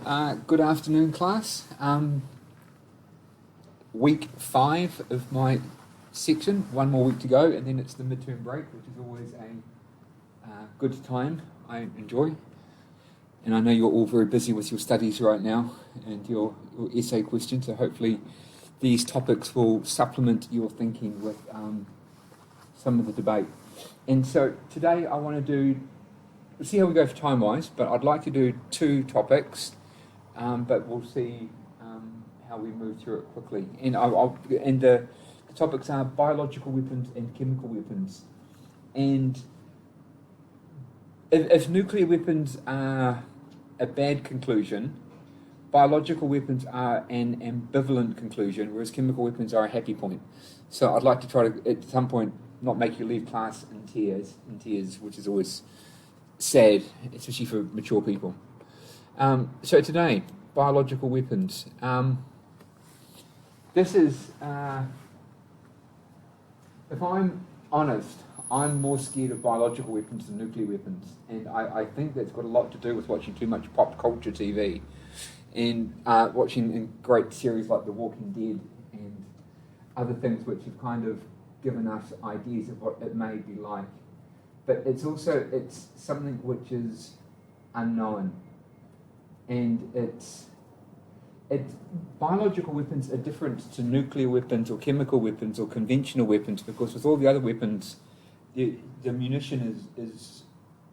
Good afternoon, class. Week 5 of my section, one more week to go, and then it's the midterm break, which is always a good time. I enjoy. And I know you're all very busy with your studies right now and your essay questions, so hopefully these topics will supplement your thinking with some of the debate. And so today I want to we'll see how we go for time-wise, but I'd like to do 2 topics, but we'll see how we move through it quickly. And the topics are biological weapons and chemical weapons. And if nuclear weapons are a bad conclusion, biological weapons are an ambivalent conclusion, whereas chemical weapons are a happy point. So I'd like to try to, at some point, not make you leave class in tears, which is always sad, especially for mature people. So today, biological weapons. This is, if I'm honest, I'm more scared of biological weapons than nuclear weapons, and I think that's got a lot to do with watching too much pop culture TV and watching great series like The Walking Dead and other things which have kind of given us ideas of what it may be like. But it's something which is unknown, and it's biological weapons are different to nuclear weapons or chemical weapons or conventional weapons, because with all the other weapons, the munition is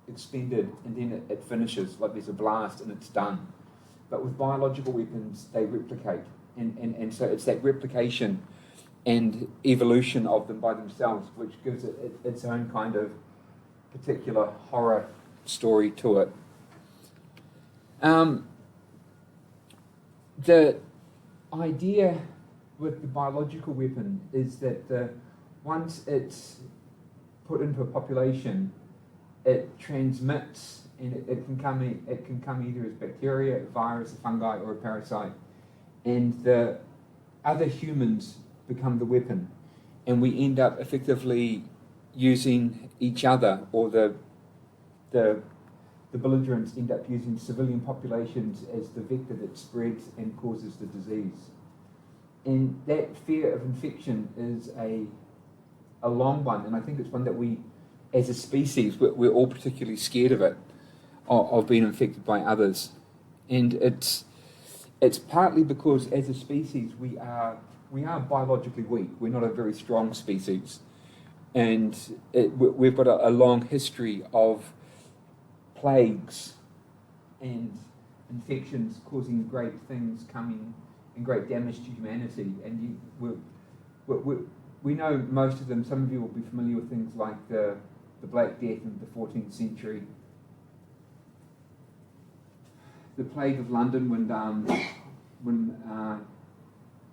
expended and then it finishes, like there's a blast and it's done. But with biological weapons, they replicate, and so it's that replication and evolution of them by themselves which gives it its own kind of particular horror story to it. The idea with the biological weapon is that once it's put into a population, it transmits, and it can come either as bacteria, a virus, a fungi, or a parasite, and the other humans become the weapon, and we end up effectively using each other, or the belligerents end up using civilian populations as the vector that spreads and causes the disease. And that fear of infection is a long one, and I think it's one that we, as a species, we're all particularly scared of it, of being infected by others. And it's partly because as a species we are biologically weak. We're not a very strong species, and we've got a long history of plagues and infections causing great things coming and great damage to humanity. And we know most of them. Some of you will be familiar with things like the Black Death in the 14th century, the Plague of London when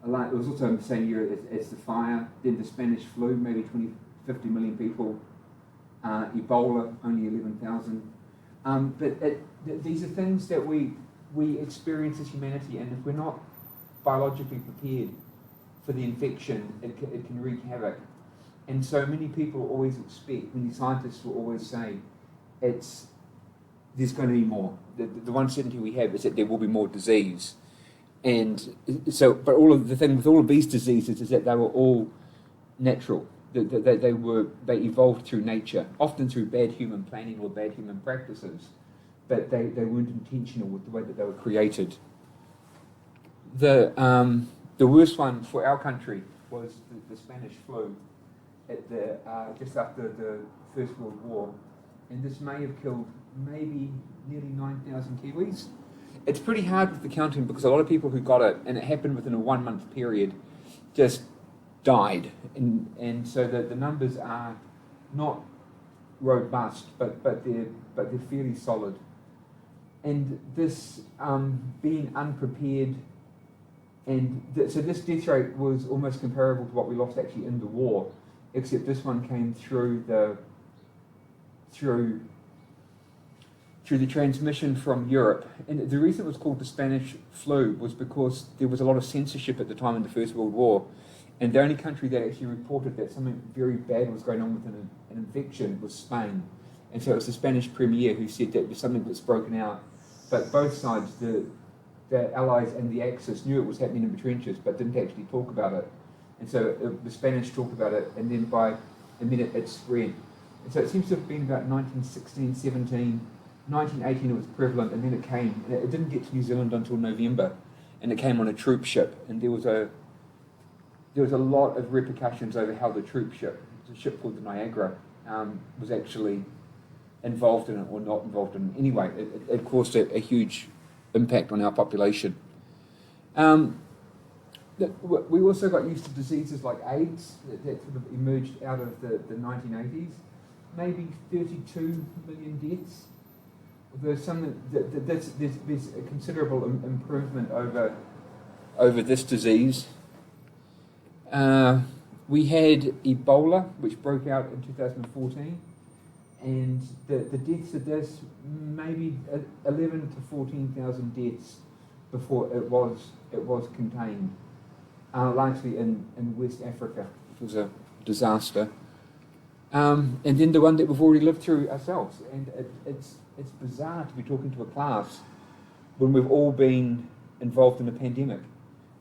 it was also in the same year as the fire, then the Spanish flu, maybe 50 million people, Ebola, only 11,000. But these are things that we experience as humanity, and if we're not biologically prepared for the infection, it can wreak havoc. And so many people always expect, many scientists will always say, there's going to be more. The one certainty we have is that there will be more disease. And so, but the thing with all of these diseases is that they were all natural. They evolved through nature, often through bad human planning or bad human practices, but they weren't intentional with the way that they were created. The worst one for our country was the Spanish flu just after the First World War, and this may have killed maybe nearly 9,000 Kiwis. It's pretty hard with the counting because a lot of people who got it, and it happened within a 1 month period, just died, and so the numbers are not robust, but they're fairly solid. And this being unprepared, and so this death rate was almost comparable to what we lost actually in the war, except this one came through the transmission from Europe. And the reason it was called the Spanish flu was because there was a lot of censorship at the time in the First World War, and the only country that actually reported that something very bad was going on with an infection was Spain. And so it was the Spanish premier who said that it was something that's broken out. But both sides, the the Allies and the Axis knew it was happening in the trenches, but didn't actually talk about it. And so the Spanish talked about it, and then by a minute it spread. And so it seems to have been about 1916, 17, 1918 it was prevalent, and then it came. And it didn't get to New Zealand until November, and it came on a troop ship, and there was a lot of repercussions over how the troop ship, a ship called the Niagara, was actually involved in it or not involved in it. Anyway, it caused a huge impact on our population. We also got used to diseases like AIDS that sort of emerged out of the 1980s. Maybe 32 million deaths. There's there's a considerable improvement over this disease. We had Ebola, which broke out in 2014, and the deaths of this, maybe 11 to 14,000 deaths before it was contained, largely in West Africa. It was a disaster. And then the one that we've already lived through ourselves, and it's bizarre to be talking to a class when we've all been involved in a pandemic.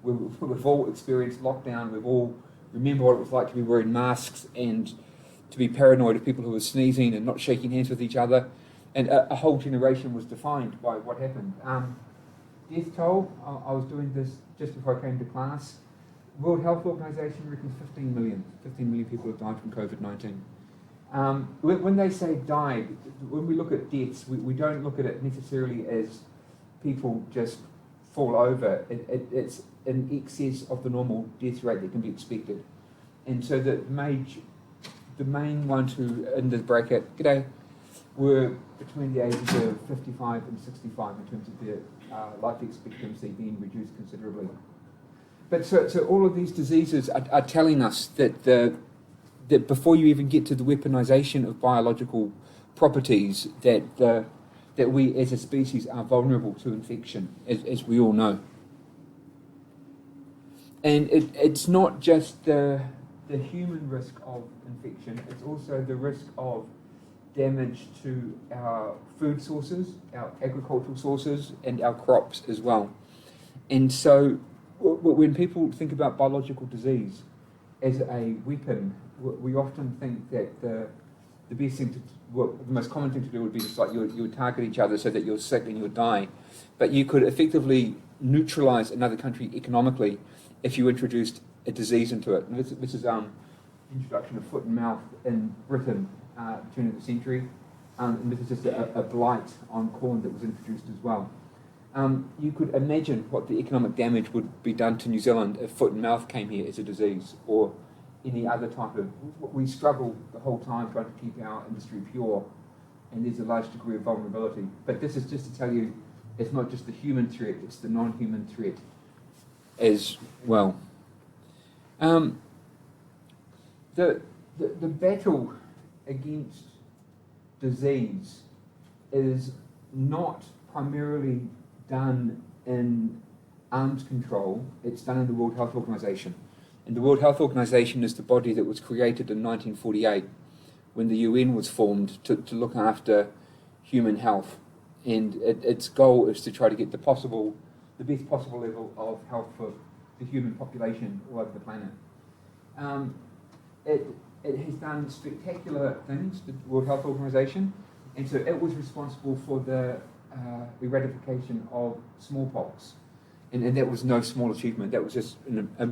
We've all experienced lockdown. We've all remember what it was like to be wearing masks and to be paranoid of people who were sneezing and not shaking hands with each other. And a whole generation was defined by what happened. Death toll, I was doing this just before I came to class. World Health Organization reckons 15 million people have died from COVID-19. When they say died, when we look at deaths, we don't look at it necessarily as people just fall over. It's in excess of the normal death rate that can be expected. And so the main ones who in this bracket, g'day, were between the ages of 55 and 65 in terms of their life expectancy being reduced considerably. But so all of these diseases are telling us that that before you even get to the weaponization of biological properties, that we as a species are vulnerable to infection, as we all know. And it's not just the human risk of infection, it's also the risk of damage to our food sources, our agricultural sources, and our crops as well. And so when people think about biological disease as a weapon, we often think that the best thing the most common thing to do would be just like you would target each other so that you're sick and you'll die. But you could effectively neutralize another country economically if you introduced a disease into it. And this is introduction of foot and mouth in Britain, turn of the century. And this is just a blight on corn that was introduced as well. You could imagine what the economic damage would be done to New Zealand if foot and mouth came here as a disease, or any other type of... We struggle the whole time trying to keep our industry pure, and there's a large degree of vulnerability. But this is just to tell you, it's not just the human threat, it's the non-human threat as well. The battle against disease is not primarily done in arms control, it's done in the World Health Organization. And the World Health Organization is the body that was created in 1948 when the UN was formed to look after human health. And its goal is to try to get the best possible level of health for the human population all over the planet. It has done spectacular things, the World Health Organization, and so it was responsible for the eradication of smallpox. And that was no small achievement. That was just a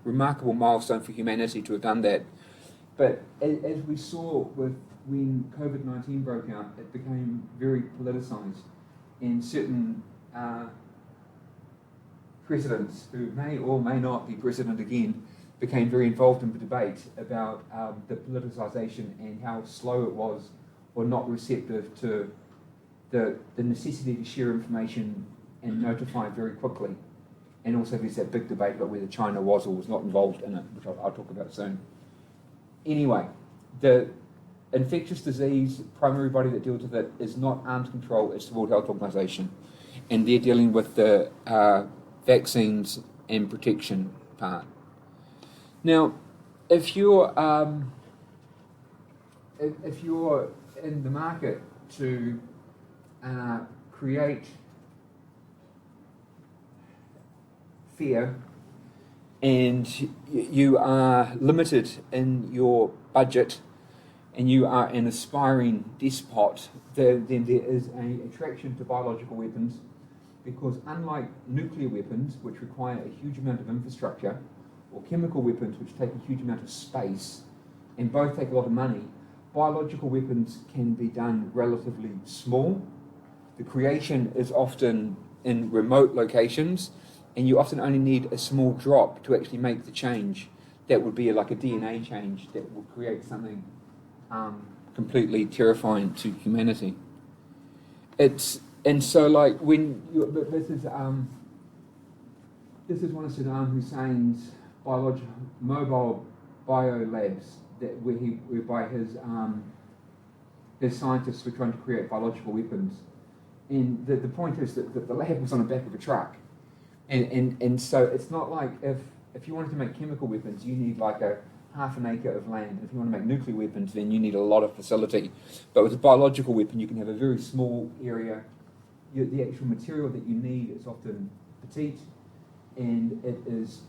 remarkable milestone for humanity to have done that. But as we saw when COVID-19 broke out, it became very politicized, and certain presidents who may or may not be president again became very involved in the debate about the politicization and how slow it was or not receptive to the necessity to share information and notify very quickly. And also there's that big debate about whether China was or was not involved in it, which I'll talk about soon. Anyway, the infectious disease primary body that deals with it is not arms control, it's the World Health Organization. And they're dealing with the vaccines and protection part. Now, if you're in the market to create fear, and you are limited in your budget, and you are an aspiring despot, then there is an attraction to biological weapons, because unlike nuclear weapons, which require a huge amount of infrastructure, or chemical weapons, which take a huge amount of space, and both take a lot of money, biological weapons can be done relatively small. The creation is often in remote locations, and you often only need a small drop to actually make the change. That would be like a DNA change that will create something completely terrifying to humanity. And so like when this is one of Saddam Hussein's mobile bio labs whereby his scientists were trying to create biological weapons. And the point is that the lab was on the back of a truck. And so it's not like if you wanted to make chemical weapons, you need like a half an acre of land. If you want to make nuclear weapons, then you need a lot of facility. But with a biological weapon, you can have a very small area. The actual material that you need is often petite, and it is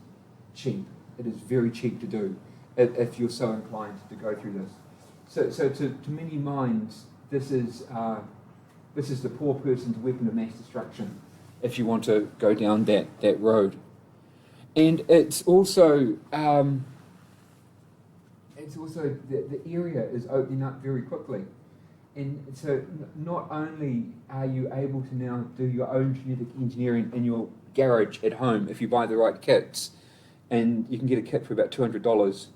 cheap. It is very cheap to do if you're so inclined to go through this. So to many minds, this is the poor person's weapon of mass destruction, if you want to go down that road. And it's also the area is opening up very quickly. And so not only are you able to now do your own genetic engineering in your garage at home if you buy the right kits, and you can get a kit for about $200,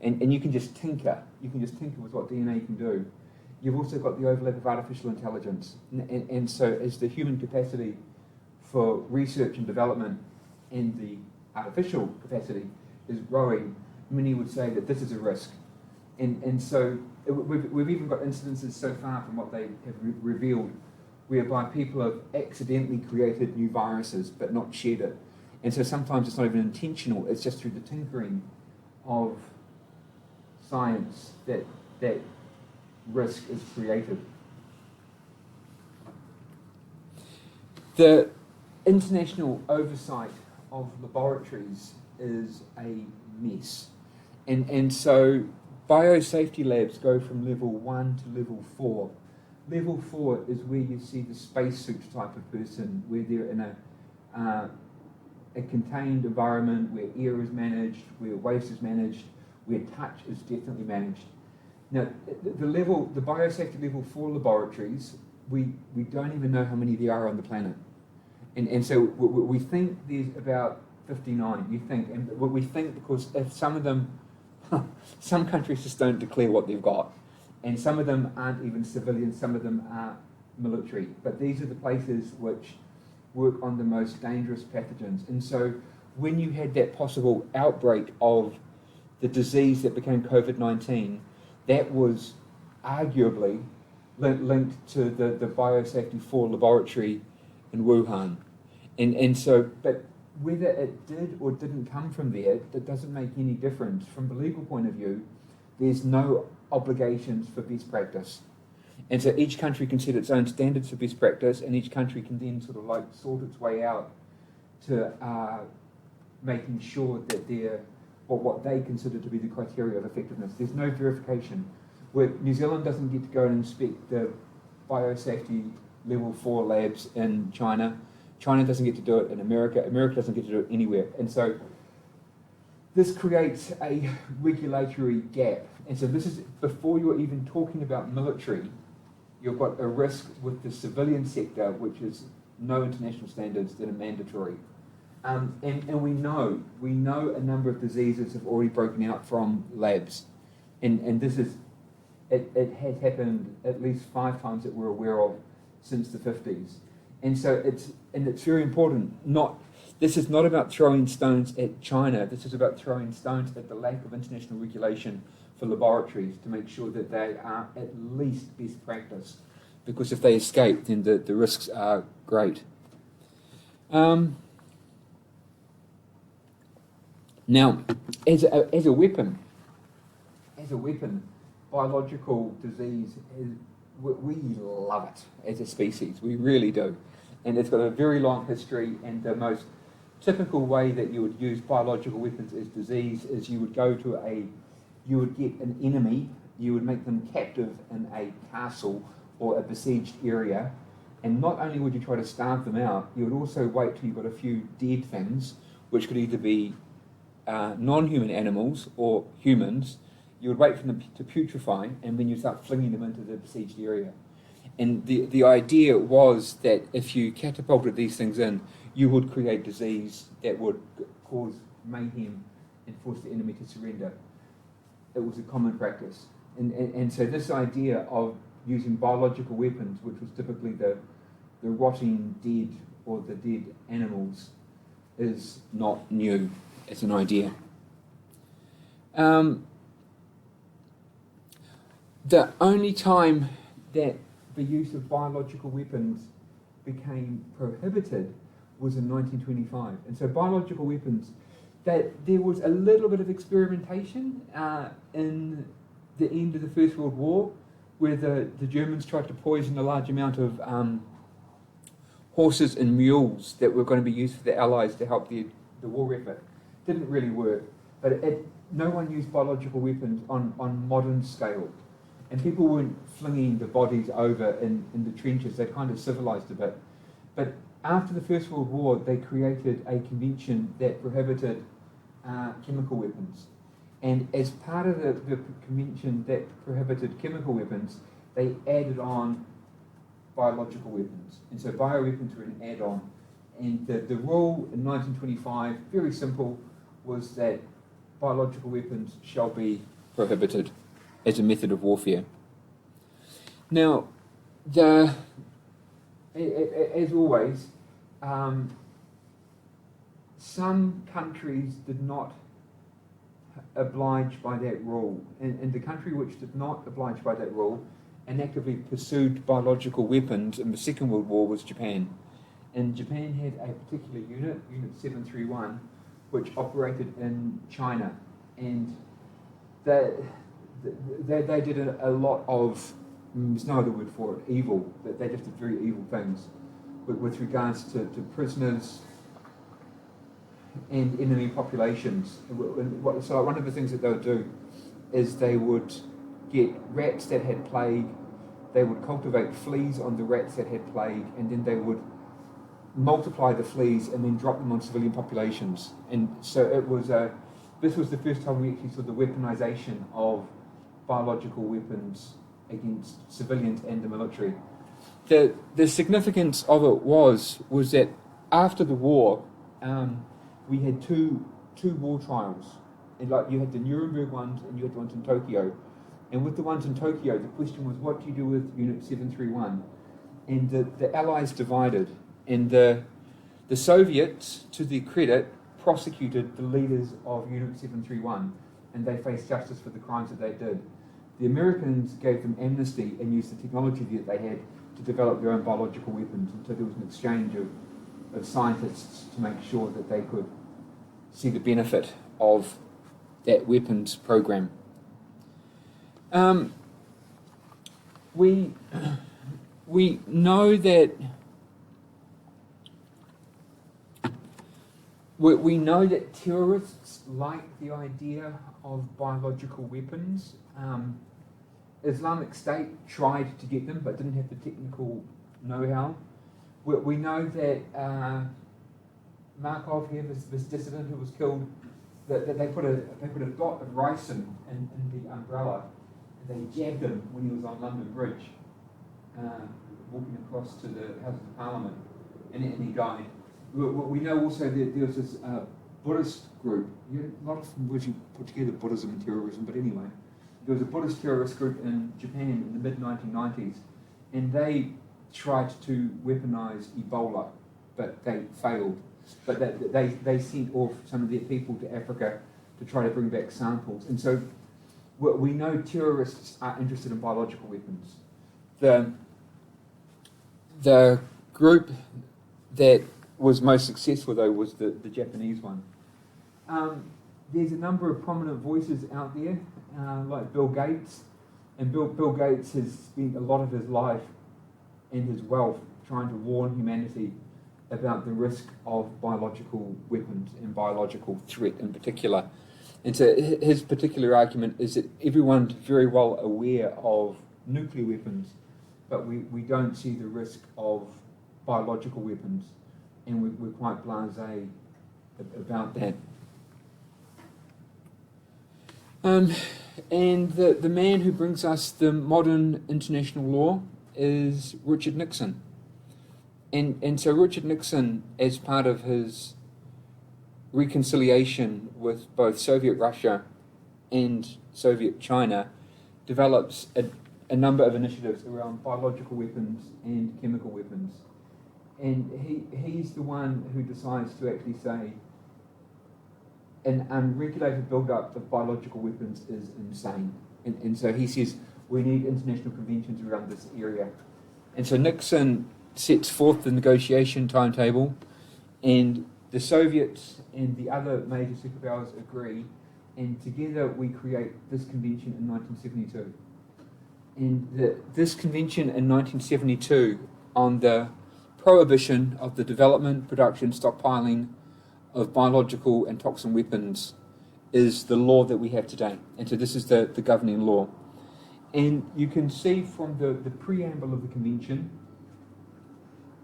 and you can just tinker. You can just tinker with what DNA can do. You've also got the overlap of artificial intelligence. And so as the human capacity for research and development and the artificial capacity is growing, many would say that this is a risk. And so we've even got incidences so far from what they have revealed whereby people have accidentally created new viruses but not shared it. And so sometimes it's not even intentional, it's just through the tinkering of science that risk is created. The international oversight of laboratories is a mess. And so biosafety labs go from level 1 to level 4. Level 4 is where you see the spacesuit type of person, where they're in a contained environment, where air is managed, where waste is managed, where touch is definitely managed. Now, the biosafety level 4 laboratories, we don't even know how many there are on the planet. And so we think there's about 59, we think because if some of them, some countries just don't declare what they've got, and some of them aren't even civilian, some of them are military, but these are the places which work on the most dangerous pathogens. And so when you had that possible outbreak of the disease that became COVID-19, that was arguably linked to the Biosafety 4 laboratory in Wuhan. And so, but whether it did or didn't come from there, that doesn't make any difference. From the legal point of view, there's no obligations for best practice. And so each country can set its own standards for best practice, and each country can then sort of like sort its way out to making sure that they're what they consider to be the criteria of effectiveness. There's no verification. Where New Zealand doesn't get to go and inspect the biosafety level 4 labs in China. China doesn't get to do it in America. America doesn't get to do it anywhere. And so this creates a regulatory gap. And so this is, before you're even talking about military, you've got a risk with the civilian sector, which is no international standards that are mandatory. And we know a number of diseases have already broken out from labs. And this is, it has happened at least 5 times that we're aware of since the 50s. And so it's very important. This is not about throwing stones at China. This is about throwing stones at the lack of international regulation for laboratories to make sure that they are at least best practice. Because if they escape, then the risks are great. Now, as a weapon, biological disease we love it as a species. We really do. And it's got a very long history, and the most typical way that you would use biological weapons as disease is you would you would get an enemy, you would make them captive in a castle or a besieged area, and not only would you try to starve them out, you would also wait till you got a few dead things, which could either be non-human animals or humans. You would wait for them to putrefy, and then you start flinging them into the besieged area. And the idea was that if you catapulted these things in, you would create disease that would cause mayhem and force the enemy to surrender. It was a common practice. And so this idea of using biological weapons, which was typically the rotting dead or the dead animals, is not new as an idea. The only time that the use of biological weapons became prohibited was in 1925. And so biological weapons, that there was a little bit of experimentation in the end of the First World War, where the Germans tried to poison a large amount of horses and mules that were going to be used for the Allies to help the war effort. Didn't really work, but no one used biological weapons on modern scale. And people weren't flinging the bodies over in the trenches. They kind of civilized a bit. But after the First World War, they created a convention that prohibited chemical weapons. And as part of the convention that prohibited chemical weapons, they added on biological weapons. And so bioweapons were an add-on. And the rule in 1925, very simple, was that biological weapons shall be prohibited as a method of warfare. Now, as always, some countries did not oblige by that rule, and the country which did not oblige by that rule and actively pursued biological weapons in the Second World War was Japan. And Japan had a particular unit, Unit 731, which operated in China, and they did a lot of, there's no other word for it, evil. They just did very evil things with regards to prisoners and enemy populations. So one of the things that they would do is they would get rats that had plague, they would cultivate fleas on the rats that had plague, and then they would multiply the fleas and then drop them on civilian populations. And so this was the first time we actually saw the weaponization of biological weapons against civilians and the military. The significance of it was that after the war, we had two war trials. And like you had the Nuremberg ones and you had the ones in Tokyo. And with the ones in Tokyo, the question was, what do you do with Unit 731? And the Allies divided. And the Soviets, to their credit, prosecuted the leaders of Unit 731, and they faced justice for the crimes that they did. The Americans gave them amnesty and used the technology that they had to develop their own biological weapons. And so there was an exchange of scientists to make sure that they could see the benefit of that weapons program. We know that we know that terrorists like the idea of biological weapons. Islamic State tried to get them but didn't have the technical know-how. We know that Markov here, this dissident who was killed, that they put a dot of rice in the umbrella, and they jabbed him when he was on London Bridge, walking across to the House of Parliament, and he died. We know also that there was this Buddhist group. A lot of words you put together, Buddhism and terrorism, but anyway, there was a Buddhist terrorist group in Japan in the mid-1990s, and they tried to weaponize Ebola, but they failed. But they sent off some of their people to Africa to try to bring back samples. And so we know terrorists are interested in biological weapons. The group that was most successful, though, was the Japanese one. There's a number of prominent voices out there, like Bill Gates. And Bill Gates has spent a lot of his life and his wealth trying to warn humanity about the risk of biological weapons and biological threat in particular. And so his particular argument is that everyone's very well aware of nuclear weapons, but we don't see the risk of biological weapons, and we're quite blasé about that. And the man who brings us the modern international law is Richard Nixon. And so Richard Nixon, as part of his reconciliation with both Soviet Russia and Soviet China, develops a number of initiatives around biological weapons and chemical weapons. And he's the one who decides to actually say an unregulated build-up of biological weapons is insane. And so he says we need international conventions around this area. And so Nixon sets forth the negotiation timetable, and the Soviets and the other major superpowers agree, and together we create this convention in 1972. And this convention in 1972 on the prohibition of the development, production, stockpiling of biological and toxin weapons is the law that we have today. And so this is the governing law. And you can see from the preamble of the convention,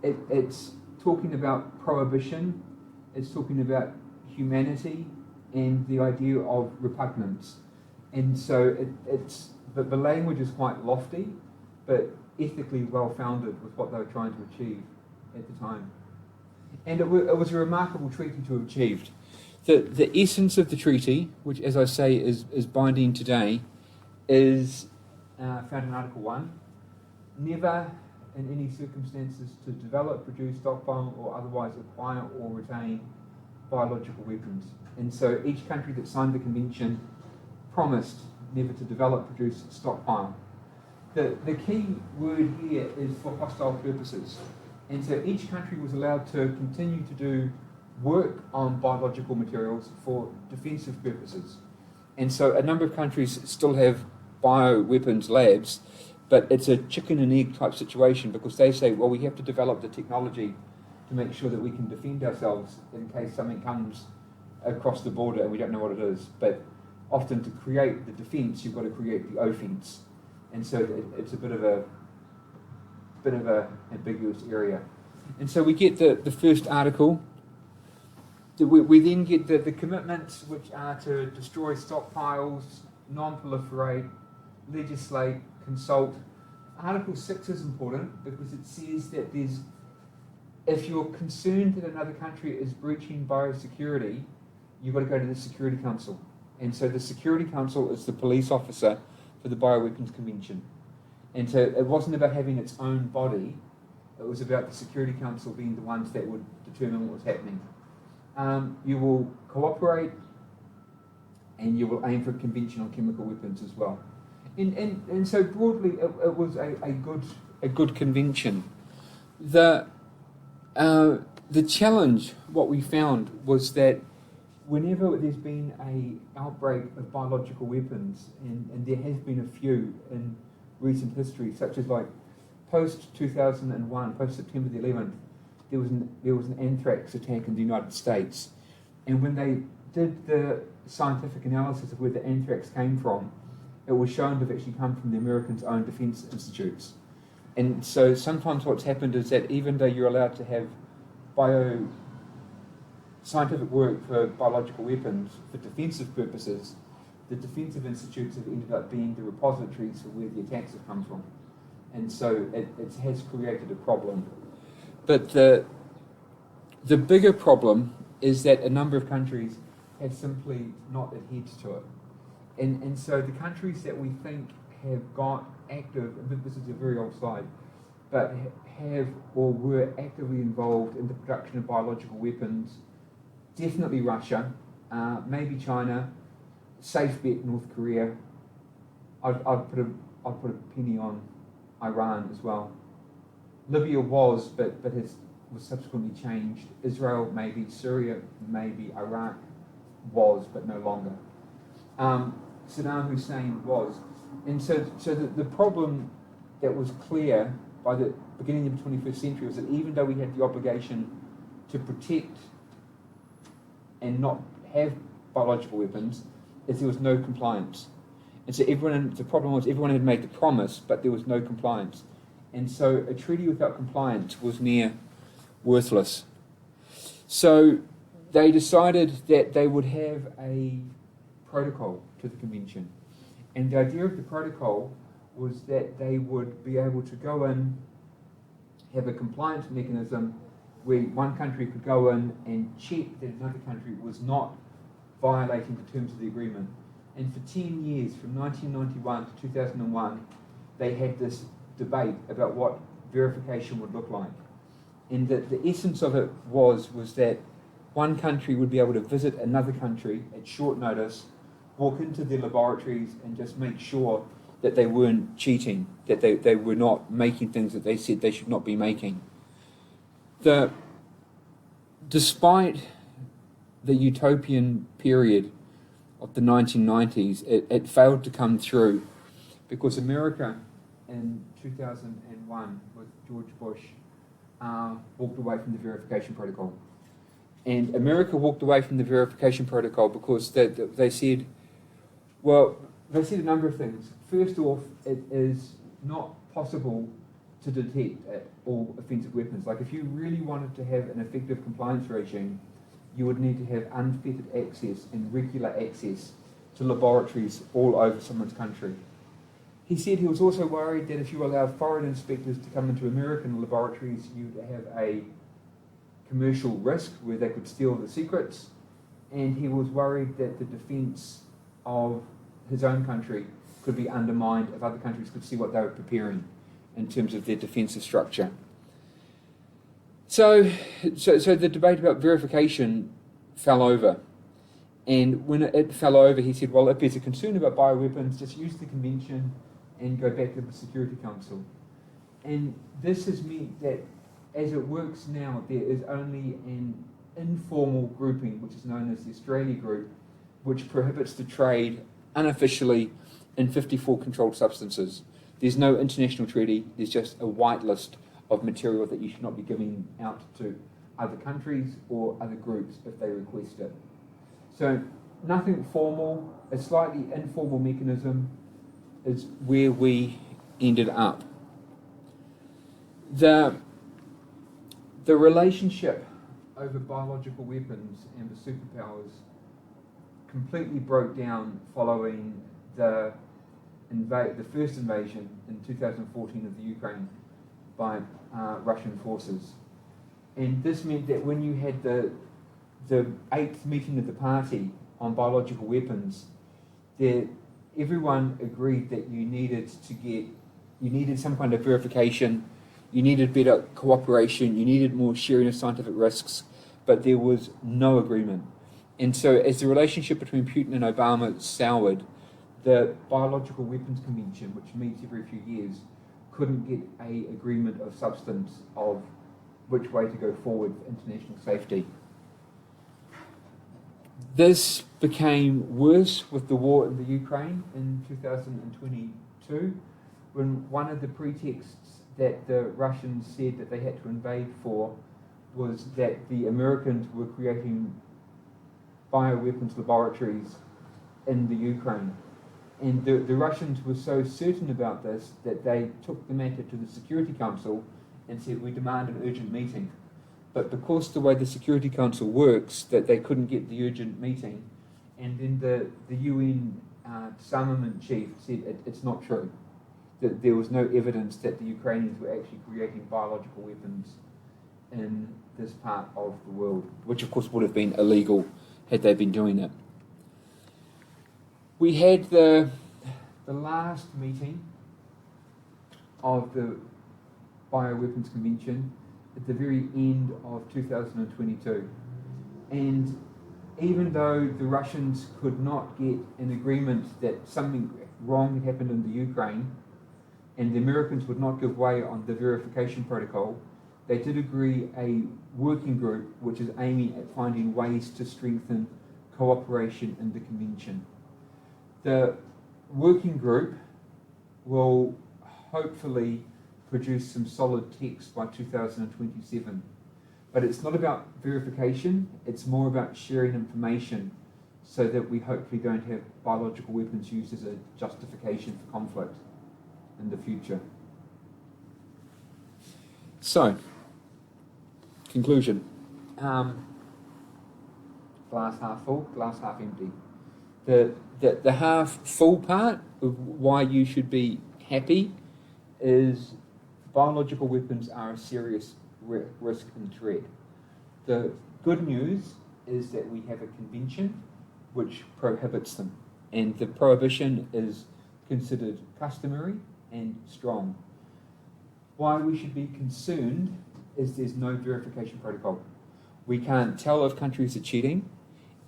it's talking about prohibition, it's talking about humanity and the idea of repugnance. And so the language is quite lofty, but ethically well-founded with what they were trying to achieve at the time. And it was a remarkable treaty to have achieved. The essence of the treaty, which, as I say, is binding today, is found in Article 1. Never, in any circumstances, to develop, produce, stockpile, or otherwise acquire or retain biological weapons. And so each country that signed the convention promised never to develop, produce, stockpile. The key word here is for hostile purposes. And so each country was allowed to continue to do work on biological materials for defensive purposes. And so a number of countries still have bioweapons labs, but it's a chicken and egg type situation, because they say, well, we have to develop the technology to make sure that we can defend ourselves in case something comes across the border and we don't know what it is. But often to create the defence, you've got to create the offence. And so it's a bit of a ambiguous area. And so we get the first article. We then get the commitments, which are to destroy stockpiles, non-proliferate, legislate, consult. Article 6 is important because it says that if you're concerned that another country is breaching biosecurity, you've got to go to the Security Council. And so the Security Council is the police officer for the Bioweapons Convention. And so it wasn't about having its own body, it was about the Security Council being the ones that would determine what was happening. You will cooperate, and you will aim for a convention on chemical weapons as well. And so broadly, it was a good convention. The challenge, what we found, was that whenever there's been an outbreak of biological weapons, and there has been a few in recent history, such as like post-2001, post-September the 11th, there was an anthrax attack in the United States. And when they did the scientific analysis of where the anthrax came from, it was shown to have actually come from the Americans' own defense institutes. And so sometimes what's happened is that even though you're allowed to have scientific work for biological weapons for defensive purposes, the defensive institutes have ended up being the repositories for where the attacks have come from. And so it has created a problem. But the bigger problem is that a number of countries have simply not adhered to it. And so the countries that we think have got active, and this is a very old slide, but have or were actively involved in the production of biological weapons, definitely Russia, maybe China, safe bet North Korea. I'd put a penny on Iran as well. Libya was, but was subsequently changed. Israel maybe, Syria maybe, Iraq was, but no longer. Saddam Hussein was. And so the problem that was clear by the beginning of the 21st century was that even though we had the obligation to protect and not have biological weapons is there was no compliance. And so the problem was everyone had made the promise, but there was no compliance. And so a treaty without compliance was near worthless. So they decided that they would have a protocol to the convention. And the idea of the protocol was that they would be able to go in, have a compliance mechanism where one country could go in and check that another country was not violating the terms of the agreement. And for 10 years, from 1991 to 2001, they had this debate about what verification would look like. And the essence of it was that one country would be able to visit another country at short notice, walk into their laboratories and just make sure that they weren't cheating, that they were not making things that they said they should not be making. Despite the utopian period of the 1990s, it failed to come through because America in 2001 with George Bush walked away from the verification protocol. And America walked away from the verification protocol because they said a number of things. First off, it is not possible to detect all offensive weapons. Like if you really wanted to have an effective compliance regime, you would need to have unfettered access and regular access to laboratories all over someone's country. He said he was also worried that if you allowed foreign inspectors to come into American laboratories, you'd have a commercial risk where they could steal the secrets, and he was worried that the defence of his own country could be undermined if other countries could see what they were preparing in terms of their defensive structure. So the debate about verification fell over. And when it fell over, he said, well, if there's a concern about bioweapons, just use the convention and go back to the Security Council. And this has meant that as it works now, there is only an informal grouping, which is known as the Australia Group, which prohibits the trade unofficially in 54 controlled substances. There's no international treaty, there's just a white list of material that you should not be giving out to other countries or other groups if they request it. So nothing formal, a slightly informal mechanism is where we ended up. The relationship over biological weapons and the superpowers completely broke down following the first invasion in 2014 of the Ukraine by Russian forces. And this meant that when you had the 8th meeting of the party on biological weapons, everyone agreed that you needed some kind of verification, you needed better cooperation, you needed more sharing of scientific risks, but there was no agreement. And so as the relationship between Putin and Obama soured, the Biological Weapons Convention, which meets every few years, couldn't get an agreement of substance of which way to go forward for international safety. This became worse with the war in the Ukraine in 2022, when one of the pretexts that the Russians said that they had to invade for was that the Americans were creating bioweapons laboratories in the Ukraine. And the Russians were so certain about this that they took the matter to the Security Council and said, we demand an urgent meeting. But because the way the Security Council works, that they couldn't get the urgent meeting, and then the UN disarmament chief said it's not true, that there was no evidence that the Ukrainians were actually creating biological weapons in this part of the world, which of course would have been illegal had they been doing it. We had the last meeting of the Bioweapons Convention at the very end of 2022. And even though the Russians could not get an agreement that something wrong had happened in the Ukraine, and the Americans would not give way on the verification protocol, they did agree a working group which is aiming at finding ways to strengthen cooperation in the convention. The working group will hopefully produce some solid text by 2027. But it's not about verification, it's more about sharing information so that we hopefully don't have biological weapons used as a justification for conflict in the future. So, conclusion. Glass half full, glass half empty. The half full part of why you should be happy is biological weapons are a serious risk and threat. The good news is that we have a convention which prohibits them, and the prohibition is considered customary and strong. Why we should be concerned is there's no verification protocol. We can't tell if countries are cheating,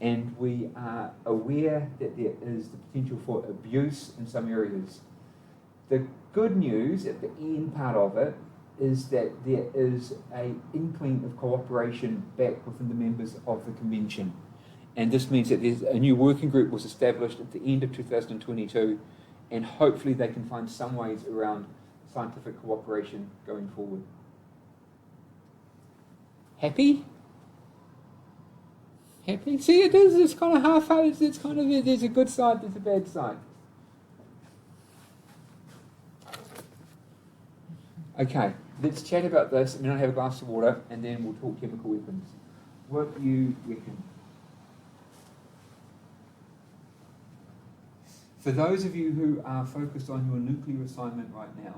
and we are aware that there is the potential for abuse in some areas. The good news at the end part of it is that there is an inkling of cooperation back within the members of the convention. And this means that there's a new working group was established at the end of 2022, and hopefully they can find some ways around scientific cooperation going forward. Happy? Happy? See, it is. It's kind of half-hearted. It's kind of there's a good side, there's a bad side. Okay, let's chat about this, and then I'll have a glass of water, and then we'll talk chemical weapons. What do you reckon? For those of you who are focused on your nuclear assignment right now,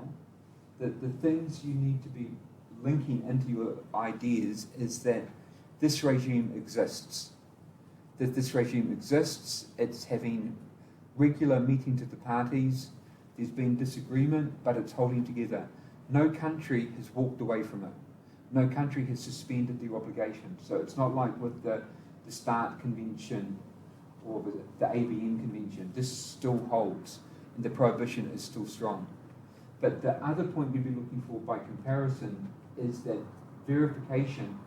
the things you need to be linking into your ideas is that this regime exists. That this regime exists, it's having regular meetings of the parties, there's been disagreement, but it's holding together. No country has walked away from it. No country has suspended their obligations. So it's not like with the START Convention or the ABM Convention. This still holds, and the prohibition is still strong. But the other point you'd be looking for by comparison is that verification,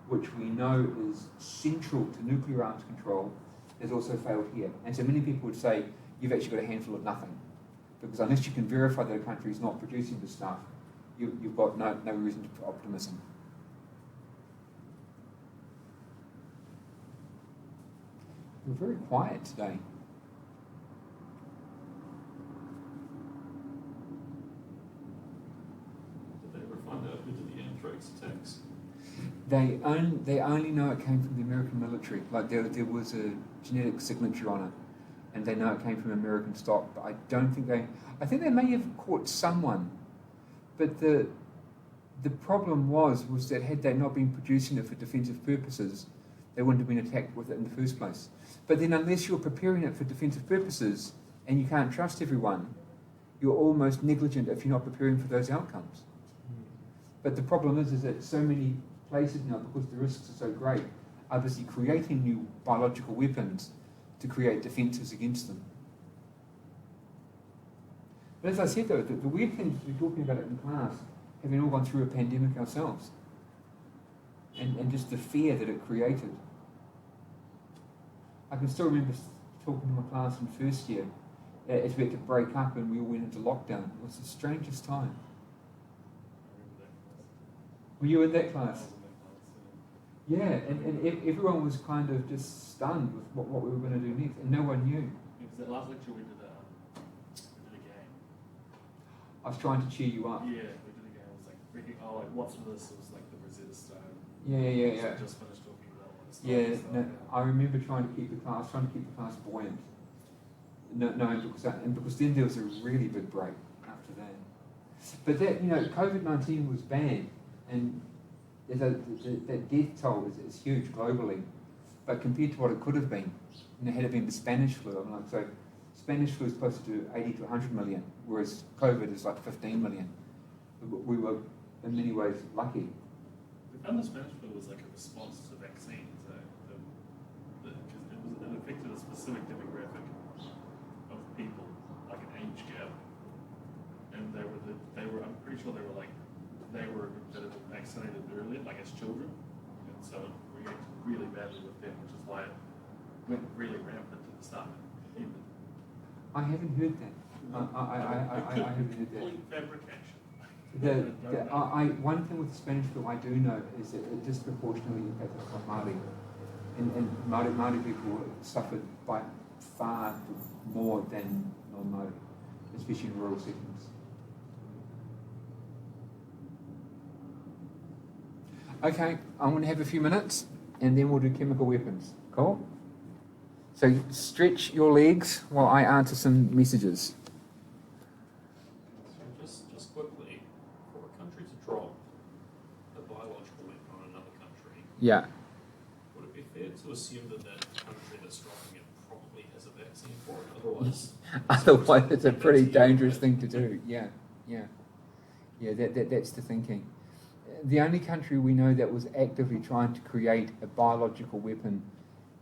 which we know is central to nuclear arms control, has also failed here. And so many people would say, you've actually got a handful of nothing. Because unless you can verify that a country is not producing this stuff, you've got no reason for optimism. We're very quiet today. Did they ever find out who did the anthrax attacks? They only know it came from the American military. Like there was a genetic signature on it, and they know it came from American stock. But I don't think I think they may have caught someone. But the problem was that had they not been producing it for defensive purposes, they wouldn't have been attacked with it in the first place. But then unless you're preparing it for defensive purposes and you can't trust everyone, you're almost negligent if you're not preparing for those outcomes. But the problem is that so many places now, because the risks are so great, are busy creating new biological weapons to create defences against them. But as I said though, the weird thing is we're talking about it in class, having all gone through a pandemic ourselves, and just the fear that it created. I can still remember talking to my class in first year as we had to break up and we all went into lockdown. It was the strangest time. Were you in that class? Yeah, and everyone was kind of just stunned with what we were going to do next, and no one knew. It was that last lecture we did a game. I was trying to cheer you up. Yeah, we did a game. It was like freaking, what's this? It was like the Rosetta Stone. Yeah. So just finished talking about all this stuff. Yeah, So, no, I remember trying to keep the class buoyant. No, because then there was a really big break after that. But that, COVID-19 was bad, and that death toll is huge globally. But compared to what it could have been, had it been the Spanish flu, so Spanish flu is closer to 80 to 100 million, whereas COVID is like 15 million. We were, in many ways, lucky. we found the Spanish flu was like a response to vaccines, because it affected a specific demographic of people, like an age gap, and they were I'm pretty sure they were that had been vaccinated earlier, like as children, and so it reacted really badly with them, which is why it went really rampant at the start. I haven't heard that. I haven't heard that. Complete fabrication. One thing with the Spanish flu I do know is that it disproportionately impacted on Māori. And Māori people suffered by far more than non-Māori, especially in rural settings. Okay, I'm going to have a few minutes and then we'll do chemical weapons. Cool? So stretch your legs while I answer some messages. Just quickly, for a country to drop a biological weapon on another country, Yeah. would it be fair to assume that that country that's dropping it probably has a vaccine for it? Otherwise, Otherwise, it's a pretty dangerous thing to do. Yeah. That's the thinking. The only country we know that was actively trying to create a biological weapon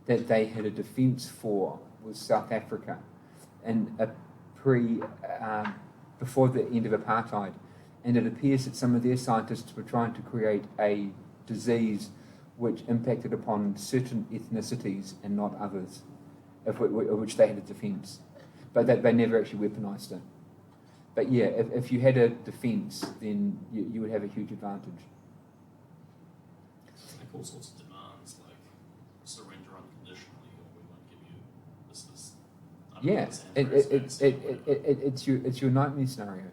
that they had a defence for was South Africa, and before the end of apartheid. And it appears that some of their scientists were trying to create a disease which impacted upon certain ethnicities and not others, of which they had a defence, but that they never actually weaponised it. But yeah, if you had a defence, then you would have a huge advantage. like all sorts of demands, like surrender unconditionally, or we won't give you this. It's your nightmare scenario.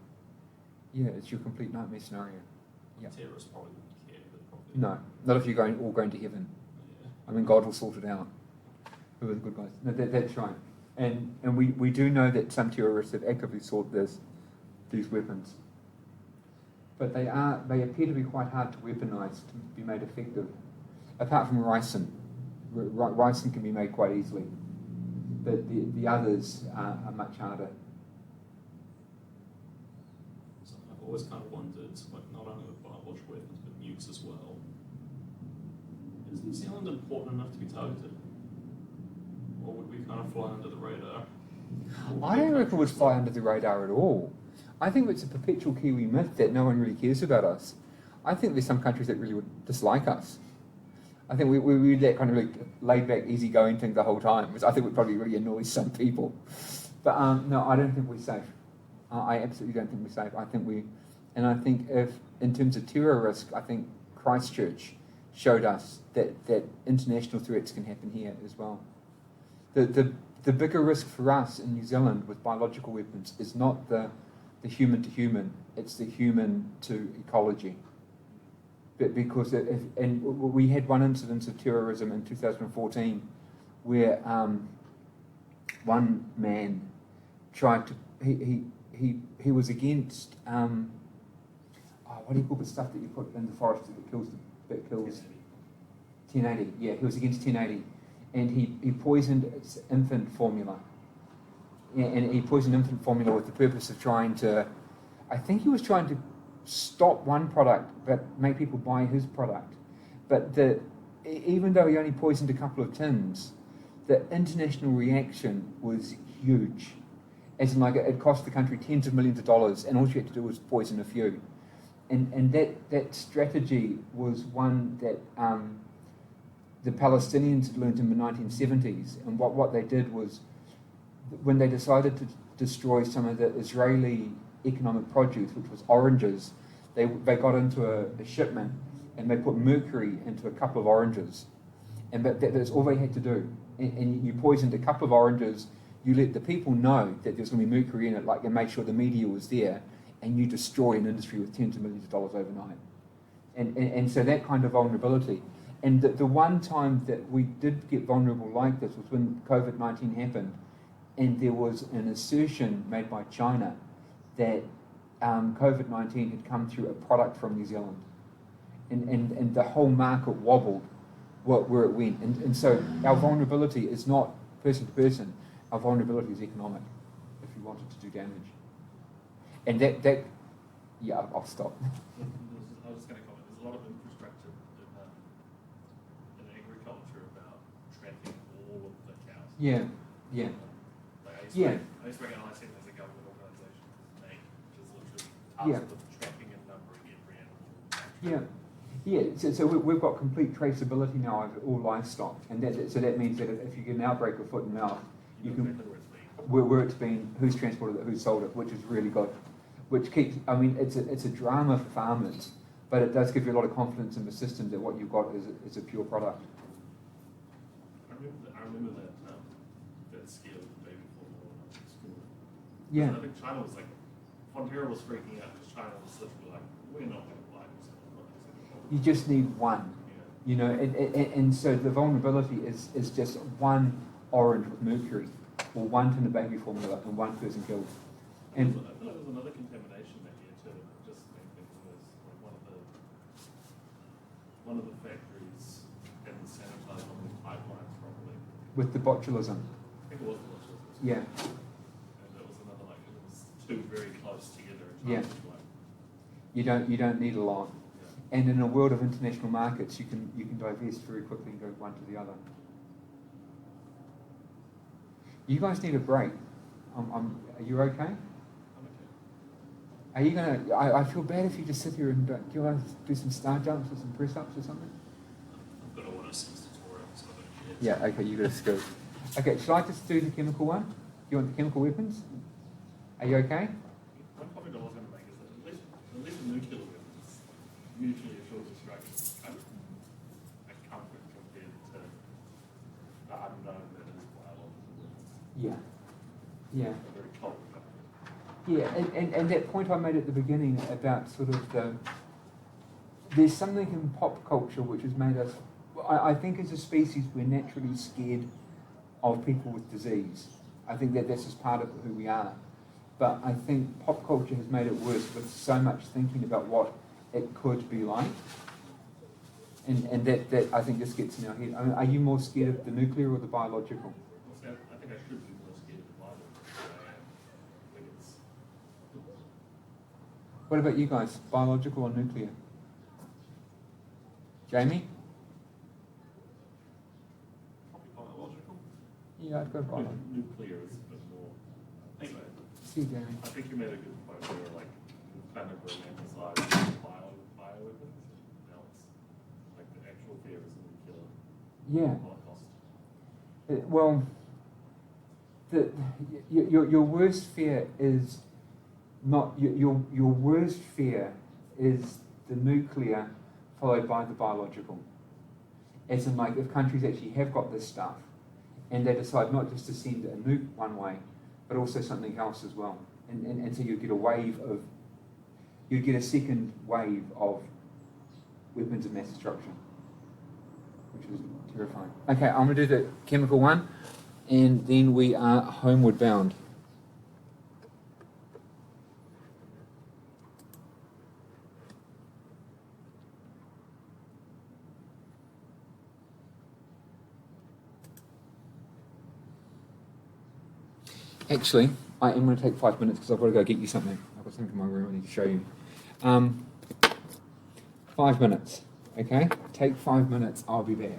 Yeah, it's your complete nightmare scenario. Yeah. Terrorists probably wouldn't care, but probably No, not if you're all going to heaven. Yeah. I mean, God will sort it out. Who are the good guys? No, that's right. And we do know that some terrorists have actively sought these weapons. But they appear to be quite hard to weaponise, to be made effective. Apart from ricin. Ricin can be made quite easily. But the others are much harder. So I've always kind of wondered, like, not only with biological weapons, but nukes as well. Is New Zealand important enough to be targeted? Or would we kind of fly under the radar? I don't reckon we'd fly under the radar at all. I think it's a perpetual Kiwi myth that no one really cares about us. I think there's some countries that really would dislike us. I think we're that kind of really laid-back, easygoing thing the whole time, which I think would probably really annoy some people. But no, I don't think we're safe. I absolutely don't think we're safe. I think if, in terms of terror risk, I think Christchurch showed us that international threats can happen here as well. The bigger risk for us in New Zealand with biological weapons is not the human to human, it's the human to ecology. But because we had one incident of terrorism in 2014 where one man tried to he was against what do you call the stuff that you put in the forest that kills 1080. Yeah, he was against 1080, and he poisoned infant formula. Yeah, and he poisoned infant formula with the purpose of trying to, I think he was trying to stop one product but make people buy his product. But even though he only poisoned a couple of tins, the international reaction was huge. As in, like, it cost the country tens of millions of dollars, and all you had to do was poison a few. And that strategy was one that the Palestinians had learned in the 1970s. And what they did was, when they decided to destroy some of the Israeli economic produce, which was oranges, they got into a shipment and they put mercury into a couple of oranges. And that's all they had to do. And you poisoned a couple of oranges, you let the people know that there's going to be mercury in it, like, and make sure the media was there, and you destroy an industry with tens of millions of dollars overnight. And so that kind of vulnerability. And the one time that we did get vulnerable like this was when COVID-19 happened, and there was an assertion made by China that COVID-19 had come through a product from New Zealand. And the whole market wobbled where it went. And so our vulnerability is not person to person, our vulnerability is economic, if you wanted to do damage. And yeah, I'll stop. I was just going to comment, there's a lot of infrastructure in agriculture about tracking all of the cows. Yeah. I used to recognise him as a government organisation, NAIC, which is literally tasked with tracking and numbering every animal. So we've got complete traceability now of all livestock, and that means that if you get an outbreak of foot and mouth, you can Exactly where it's been. where it's been, who's transported it, who's sold it, which is really good. which keeps. I mean, it's a drama for farmers, but it does give you a lot of confidence in the system that what you've got is a pure product. I remember that scale of the baby formula when I was in school. Yeah. I think China was like, Fonterra was freaking out because China was literally like, we're not going to buy this. You just need one. You know, and so the vulnerability is just one orange with mercury, or one tin of baby formula, and one person killed. And I feel like there was another contamination that year too. It just made things worse. Like one of the factories hadn't sanitized all the pipelines properly. with the botulism, I think it was the botulism. yeah, And it was another like it was two very close together. And Yeah. like, you don't need a lot. yeah. And in a world of international markets, you can divest very quickly and go one to the other. You guys need a break. Are you okay? I'm okay. Are you gonna? I feel bad if you just sit here and do you want to do some star jumps or some press ups or something? I've got a 106 tutorial, so I don't care. Yeah. Okay. You got a skill. Okay. Shall I just do the chemical one? Do you want the chemical weapons? Are you okay? One comment I was going to make is that at least the nuclear weapons, mutually assured destruction, is kind of a comfort compared to the unknown that is biological weapons. Yeah. Yeah. A very cold comfort. Yeah, and that point I made at the beginning about sort of there's something in pop culture which has made us, I think as a species we're naturally scared of people with disease. I think that's just part of who we are. But I think pop culture has made it worse with so much thinking about what it could be like. And that I think just gets in our head. I mean, are you more scared of the nuclear or the biological? Well, see, I think I should be more scared of the biological than I am. I think it's What about you guys? Biological or nuclear? Jamie? Probably biological. Yeah, I'd go biological. nuclear is a bit more. Thank you. See you, Jamie. I think you made a good point where like we've kind of romanticized bioweapons. Now it's like the actual fear is nuclear Yeah. holocaust. Well, your worst fear is not your worst fear is the nuclear followed by the biological. As in, like, if countries actually have got this stuff and they decide not just to send a nuke one way, but also something else as well, and so you get you'd get a second wave of weapons of mass destruction, which is terrifying. Okay, I'm going to do the chemical one, and then we are homeward bound. Actually, I am going to take 5 minutes because I've got to go get you something. I've got something in my room I need to show you. 5 minutes, okay? Take 5 minutes, I'll be back.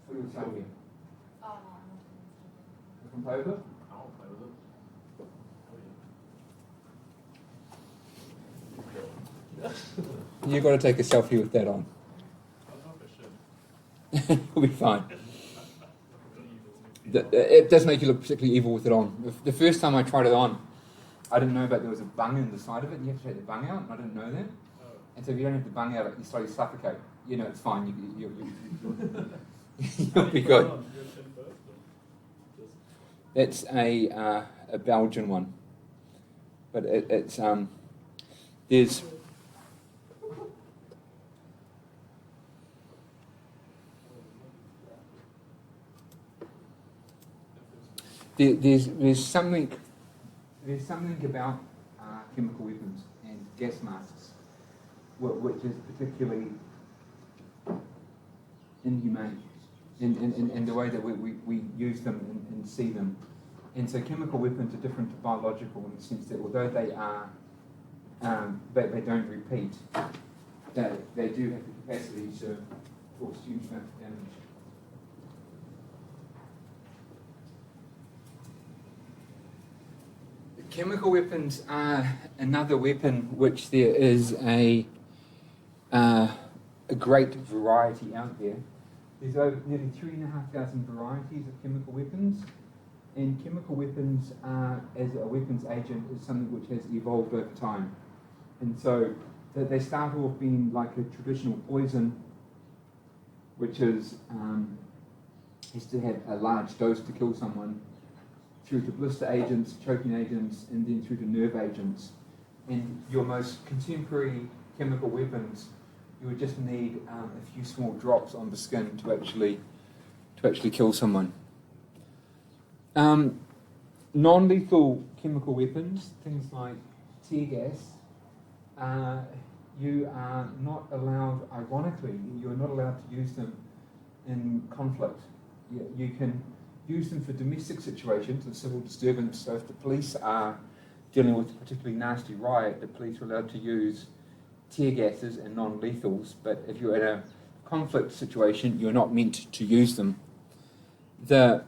What are you saying here? Oh, no, You can play with it? I'll play with it. You've got to take a selfie with that on. I don't know if I should. You'll be fine. It does make you look particularly evil with it on. The first time I tried it on, I didn't know about there was a bung in the side of it. You have to take the bung out, and I didn't know that. Oh. And so if you don't have the bung out, you slowly suffocate. You know, it's fine. You'll be good. It's a Belgian one, but it's there's there's something about chemical weapons and gas masks which is particularly inhumane in the way that we use them and see them. And so chemical weapons are different to biological in the sense that although they are, they don't repeat, they do have the capacity to cause huge amounts of damage. Chemical weapons are another weapon which there is a great variety out there. There's over nearly 3,500 varieties of chemical weapons, and chemical weapons as a weapons agent is something which has evolved over time. And so they start off being like a traditional poison, which is has to have a large dose to kill someone, through to blister agents, choking agents, and then through to nerve agents. And your most contemporary chemical weapons, you would just need a few small drops on the skin to actually kill someone. Non-lethal chemical weapons, things like tear gas, you are not allowed, ironically, you're not allowed to use them in conflict. You can use them for domestic situations and civil disturbance. So if the police are dealing with a particularly nasty riot, the police are allowed to use tear gases and non-lethals, but if you're in a conflict situation, you're not meant to use them. The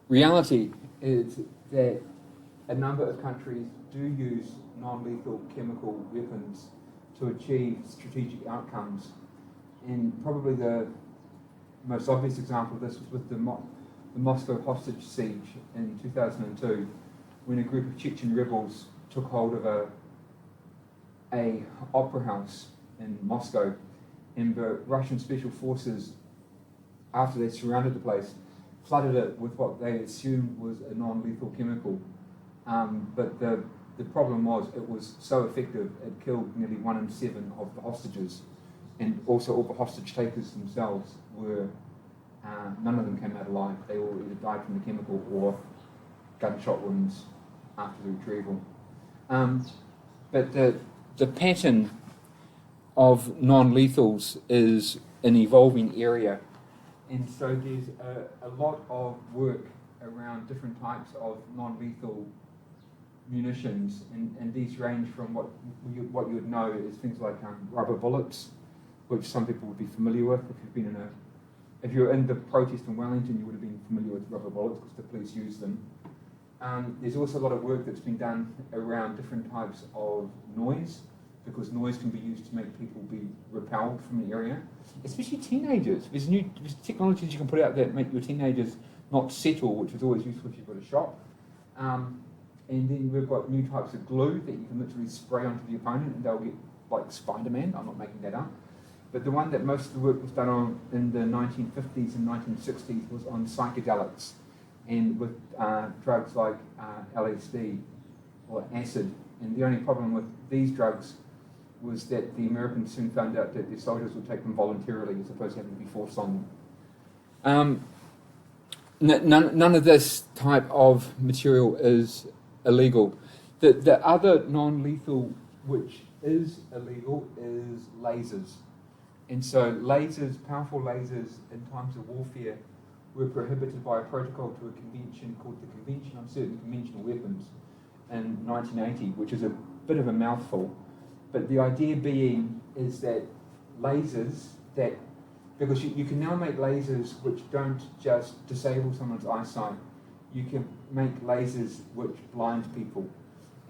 reality is that a number of countries do use non-lethal chemical weapons to achieve strategic outcomes, and probably the most obvious example of this was with the Moscow hostage siege in 2002, when a group of Chechen rebels took hold of a opera house in Moscow, and the Russian special forces, after they surrounded the place, flooded it with what they assumed was a non-lethal chemical. But the problem was it was so effective it killed nearly 1 in 7 of the hostages, and also all the hostage takers themselves were, none of them came out alive. They all either died from the chemical or gunshot wounds after the retrieval. But the pattern of non-lethals is an evolving area, and so there's a lot of work around different types of non-lethal munitions, and these range from what you would know is things like rubber bullets, which some people would be familiar with. If you're in the protest in Wellington, you would have been familiar with rubber bullets because the police use them. There's also a lot of work that's been done around different types of noise, because noise can be used to make people be repelled from the area, especially teenagers. There's technologies you can put out that make your teenagers not settle, which is always useful if you've got a shop. And then we've got new types of glue that you can literally spray onto the opponent and they'll get like Spider-Man. I'm not making that up. But the one that most of the work was done on in the 1950s and 1960s was on psychedelics and with drugs like LSD or acid. And the only problem with these drugs was that the Americans soon found out that their soldiers would take them voluntarily as opposed to having to be forced on them. None of this type of material is illegal. The other non-lethal which is illegal is lasers. And so lasers, powerful lasers in times of warfare were prohibited by a protocol to a convention called the Convention on Certain Conventional Weapons in 1980, which is a bit of a mouthful. But the idea being is that lasers that, because you can now make lasers which don't just disable someone's eyesight, you can make lasers which blind people.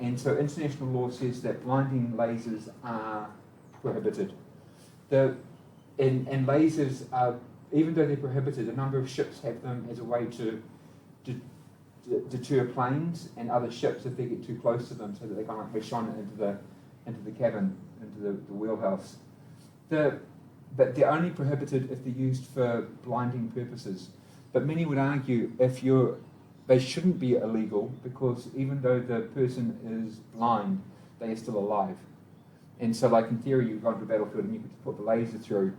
And so international law says that blinding lasers are prohibited. And lasers are, even though they're prohibited, a number of ships have them as a way to deter planes and other ships if they get too close to them, so that they can't be shone into the cabin, into the wheelhouse. But they're only prohibited if they're used for blinding purposes. But many would argue they shouldn't be illegal because even though the person is blind, they are still alive. And so, like in theory, you could go into a battlefield and you could put the laser through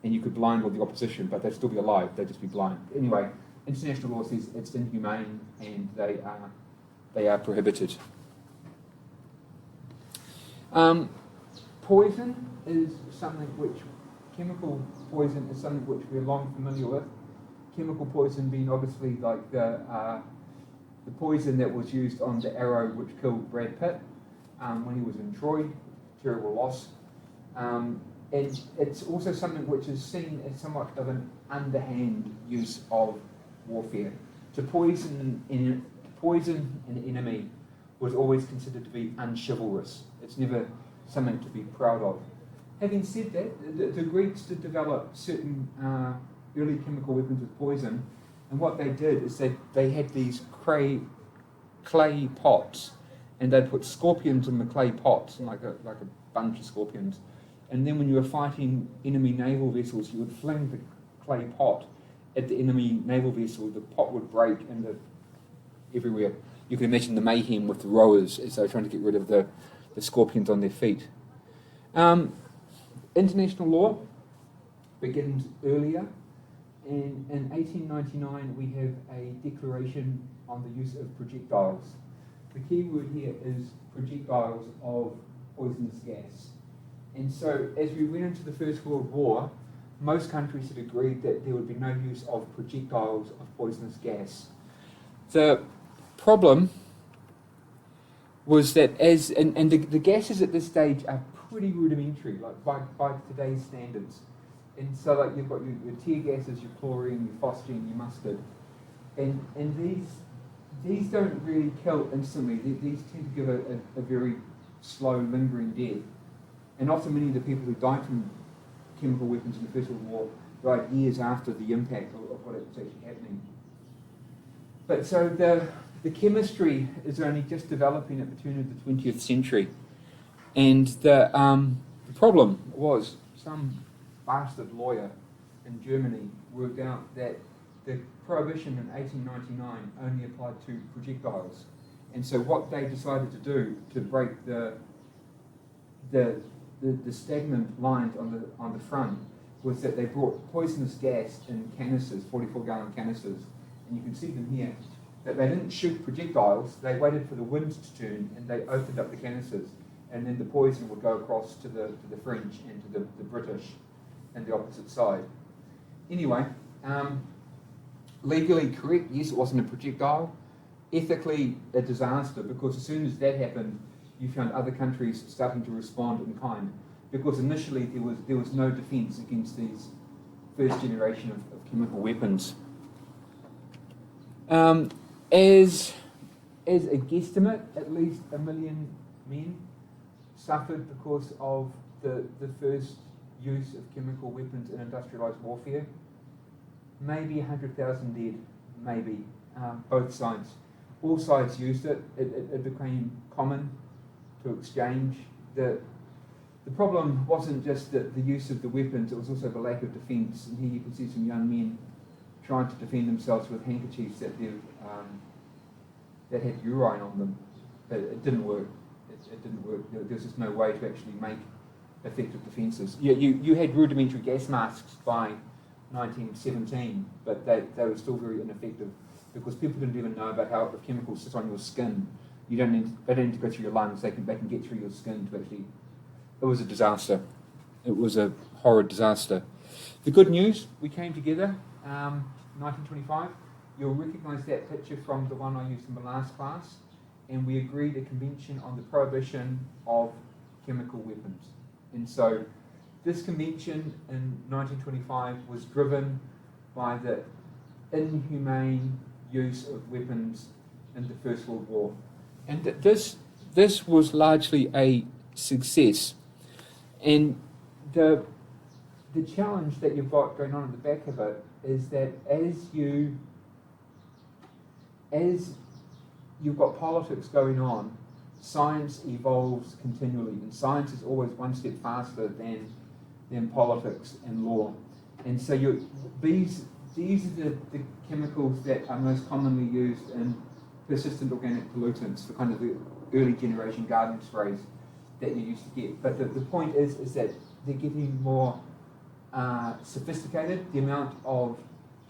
and you could blind all the opposition, but they'd still be alive, they'd just be blind. Anyway, international law says it's inhumane and they are prohibited. Poison is something which, chemical poison is something which we're long familiar with. Chemical poison being obviously like the poison that was used on the arrow which killed Brad Pitt when he was in Troy. Terrible loss. And it's also something which is seen as somewhat of an underhand use of warfare. To poison an enemy was always considered to be unchivalrous. It's never something to be proud of. Having said that, the Greeks did develop certain early chemical weapons with poison, and what they did is they had these clay pots, and they'd put scorpions in the clay pots, like a bunch of scorpions. And then when you were fighting enemy naval vessels, you would fling the clay pot at the enemy naval vessel. The pot would break everywhere. You can imagine the mayhem with the rowers as they were trying to get rid of the scorpions on their feet. International law begins earlier. And in 1899, we have a declaration on the use of projectiles. The key word here is projectiles of poisonous gas. And so as we went into the First World War, most countries had agreed that there would be no use of projectiles of poisonous gas. The problem was that the gases at this stage are pretty rudimentary, like by today's standards. And so like you've got your tear gases, your chlorine, your phosgene, your mustard. And these don't really kill instantly. These tend to give a very slow, lingering death. And often many of the people who died from chemical weapons in the First World War died years after the impact of what was actually happening. But so the chemistry is only just developing at the turn of the 20th century. And the problem was some bastard lawyer in Germany worked out that the prohibition in 1899 only applied to projectiles. And so what they decided to do to break the stagnant lines on the front was that they brought poisonous gas in canisters, 44-gallon canisters, and you can see them here, that they didn't shoot projectiles, they waited for the wind to turn and they opened up the canisters, and then the poison would go across to the French and to the British and the opposite side. Anyway, legally correct, yes, it wasn't a projectile. Ethically, a disaster, because as soon as that happened, you found other countries starting to respond in kind. Because initially there was no defence against these first generation of chemical weapons. As a guesstimate, at least 1 million men suffered because of the first use of chemical weapons in industrialised warfare. Maybe 100,000 dead, maybe. Both sides. All sides used it. It became common to exchange. The problem wasn't just the use of the weapons, it was also the lack of defence. And here you can see some young men trying to defend themselves with handkerchiefs that that had urine on them. But it didn't work. It didn't work. There's just no way to actually make effective defences. You had rudimentary gas masks by 1917, but they were still very ineffective because people didn't even know about how the chemicals sit on your skin. They don't need to go through your lungs. They can get through your skin to actually. It was a disaster. It was a horrid disaster. The good news, we came together, 1925. You'll recognise that picture from the one I used in the last class, and we agreed a convention on the prohibition of chemical weapons. And so this convention in 1925 was driven by the inhumane use of weapons in the First World War. And this was largely a success. And the challenge that you've got going on at the back of it is that as you've got politics going on, science evolves continually, and science is always one step faster than politics and law. And so these are the chemicals that are most commonly used in persistent organic pollutants, the kind of the early generation garden sprays that you used to get. But the point is that they're getting more sophisticated. The amount of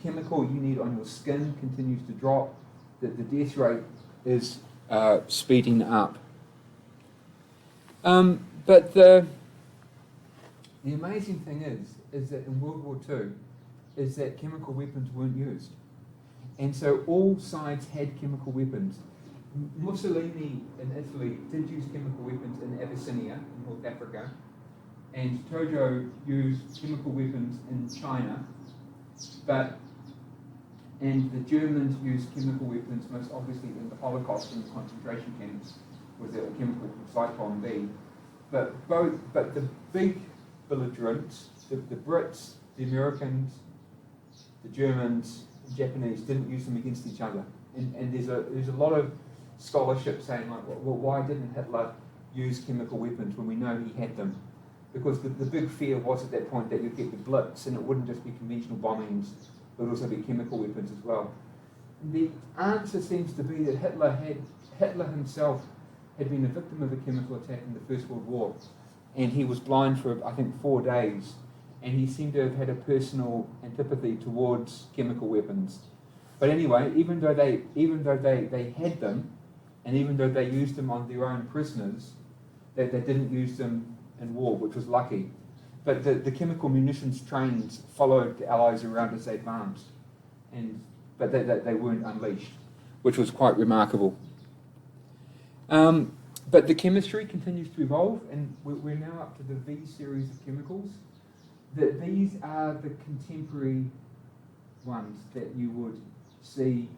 chemical you need on your skin continues to drop. The death rate is speeding up. But the amazing thing is that in World War II, is that chemical weapons weren't used. And so all sides had chemical weapons. Mussolini in Italy did use chemical weapons in Abyssinia, in North Africa, and Tojo used chemical weapons in China, and the Germans used chemical weapons most obviously in the Holocaust in the concentration camps with a chemical called Zyklon B. But the big belligerents, the Brits, the Americans, the Germans, the Japanese didn't use them against each other. And there's a lot of scholarship saying like, well, why didn't Hitler use chemical weapons when we know he had them? Because the big fear was at that point that you'd get the Blitz and it wouldn't just be conventional bombings, but also be chemical weapons as well. And the answer seems to be that Hitler himself had been a victim of a chemical attack in the First World War, and he was blind for I think 4 days, and he seemed to have had a personal antipathy towards chemical weapons. But anyway, even though they had them, and even though they used them on their own prisoners, they didn't use them in war, which was lucky. But the chemical munitions trains followed the Allies around as they advanced, but they weren't unleashed, which was quite remarkable. But the chemistry continues to evolve, and we're now up to the V series of chemicals. These are the contemporary ones that you would see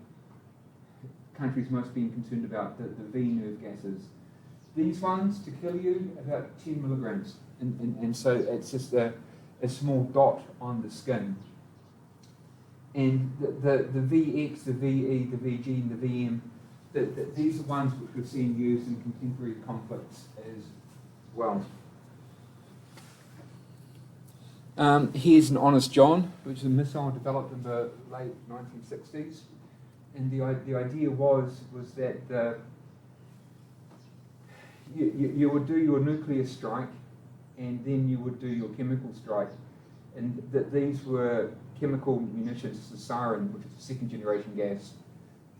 countries most being concerned about, the V nerve gases. These ones, to kill you, about 10 milligrams. And so it's just a small dot on the skin. And the VX, the VE, the VG, and the VM, these are ones which we've seen used in contemporary conflicts as well. Here's an Honest John, which is a missile developed in the late 1960s. And the idea was that you would do your nuclear strike, and then you would do your chemical strike. And that these were chemical munitions, the sarin, which is a second generation gas,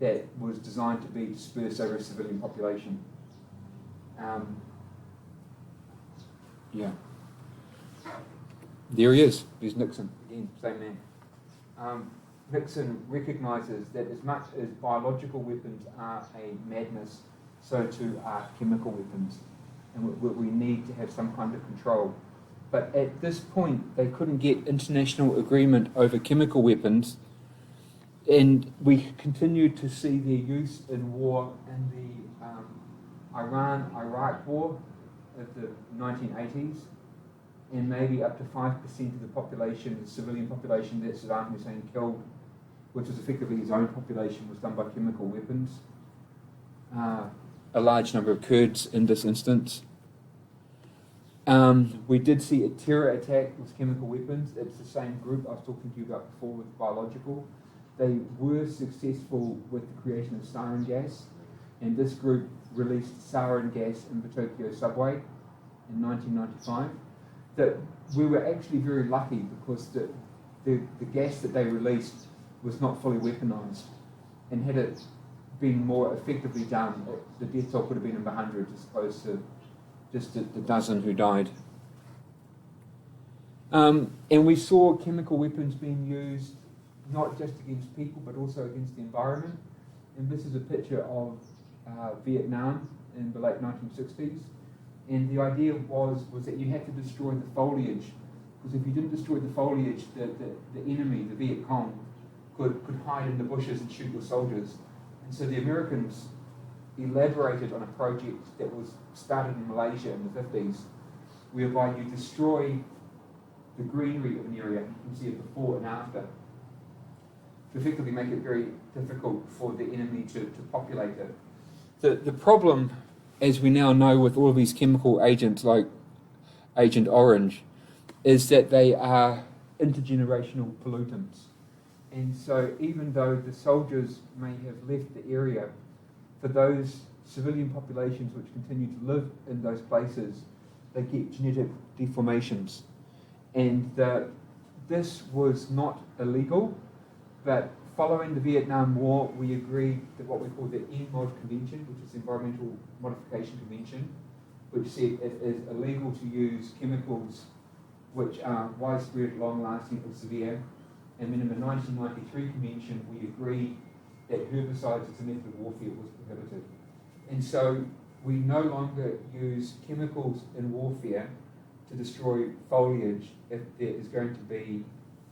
that was designed to be dispersed over a civilian population. There he is. There's Nixon, again, same man. Nixon recognises that as much as biological weapons are a madness, so too are chemical weapons. And we need to have some kind of control. But at this point, they couldn't get international agreement over chemical weapons, and we continued to see their use in war in the Iran-Iraq war of the 1980s, and maybe up to 5% of the population, the civilian population that Saddam Hussein killed which was effectively his own population, was done by chemical weapons. A large number of Kurds in this instance. We did see a terror attack with chemical weapons. It's the same group I was talking to you about before with biological. They were successful with the creation of sarin gas, and this group released sarin gas in the Tokyo subway in 1995. That we were actually very lucky because the gas that they released was not fully weaponized, and had it been more effectively done, the death toll could have been in the hundreds as opposed to just the dozen who died. And we saw chemical weapons being used not just against people but also against the environment. And this is a picture of Vietnam in the late 1960s. And the idea was that you had to destroy the foliage, because if you didn't destroy the foliage, the enemy, the Viet Cong, could hide in the bushes and shoot your soldiers. And so the Americans elaborated on a project that was started in Malaysia in the 50s, whereby you destroy the greenery of an area. You can see it before and after, to effectively make it very difficult for the enemy to populate it. The problem, as we now know with all of these chemical agents like Agent Orange, is that they are intergenerational pollutants. And so even though the soldiers may have left the area, for those civilian populations which continue to live in those places, they get genetic deformations. And this was not illegal, but following the Vietnam War, we agreed that what we call the ENMOD Convention, which is the Environmental Modification Convention, which said it is illegal to use chemicals which are widespread, long-lasting, or severe. And then in the 1993 Convention, we agreed that herbicides as a method of warfare was prohibited. And so we no longer use chemicals in warfare to destroy foliage if there is going to be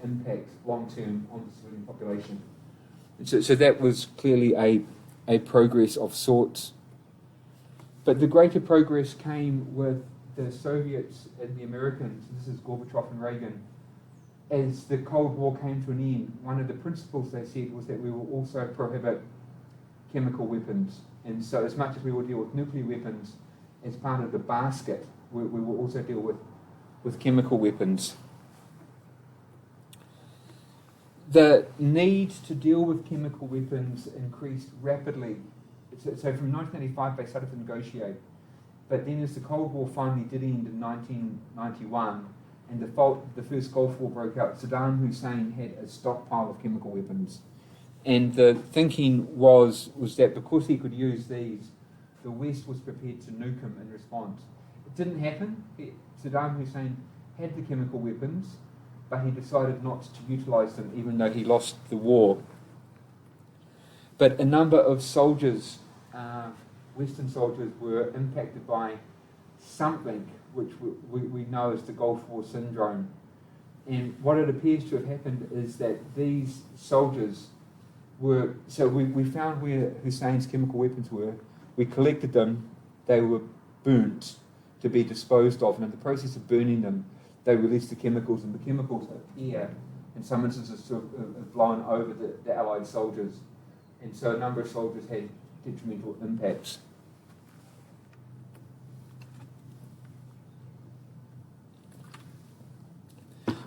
impact long-term on the civilian population. And so that was clearly a progress of sorts. But the greater progress came with the Soviets and the Americans. This is Gorbachev and Reagan. As the Cold War came to an end, one of the principles they said was that we will also prohibit chemical weapons. And so as much as we will deal with nuclear weapons as part of the basket, we will also deal with chemical weapons. The need to deal with chemical weapons increased rapidly. So from 1985 they started to negotiate. But then as the Cold War finally did end in 1991, and the first Gulf War broke out, Saddam Hussein had a stockpile of chemical weapons. And the thinking was that because he could use these, the West was prepared to nuke him in response. It didn't happen. Saddam Hussein had the chemical weapons, but he decided not to utilize them, even though he lost the war. But a number of soldiers, Western soldiers, were impacted by something which we know as the Gulf War syndrome. And what it appears to have happened is that these soldiers were, so we found where Hussein's chemical weapons were, we collected them, they were burnt to be disposed of, and in the process of burning them, they released the chemicals, and the chemicals appear, in some instances, to have blown over the Allied soldiers. And so a number of soldiers had detrimental impacts.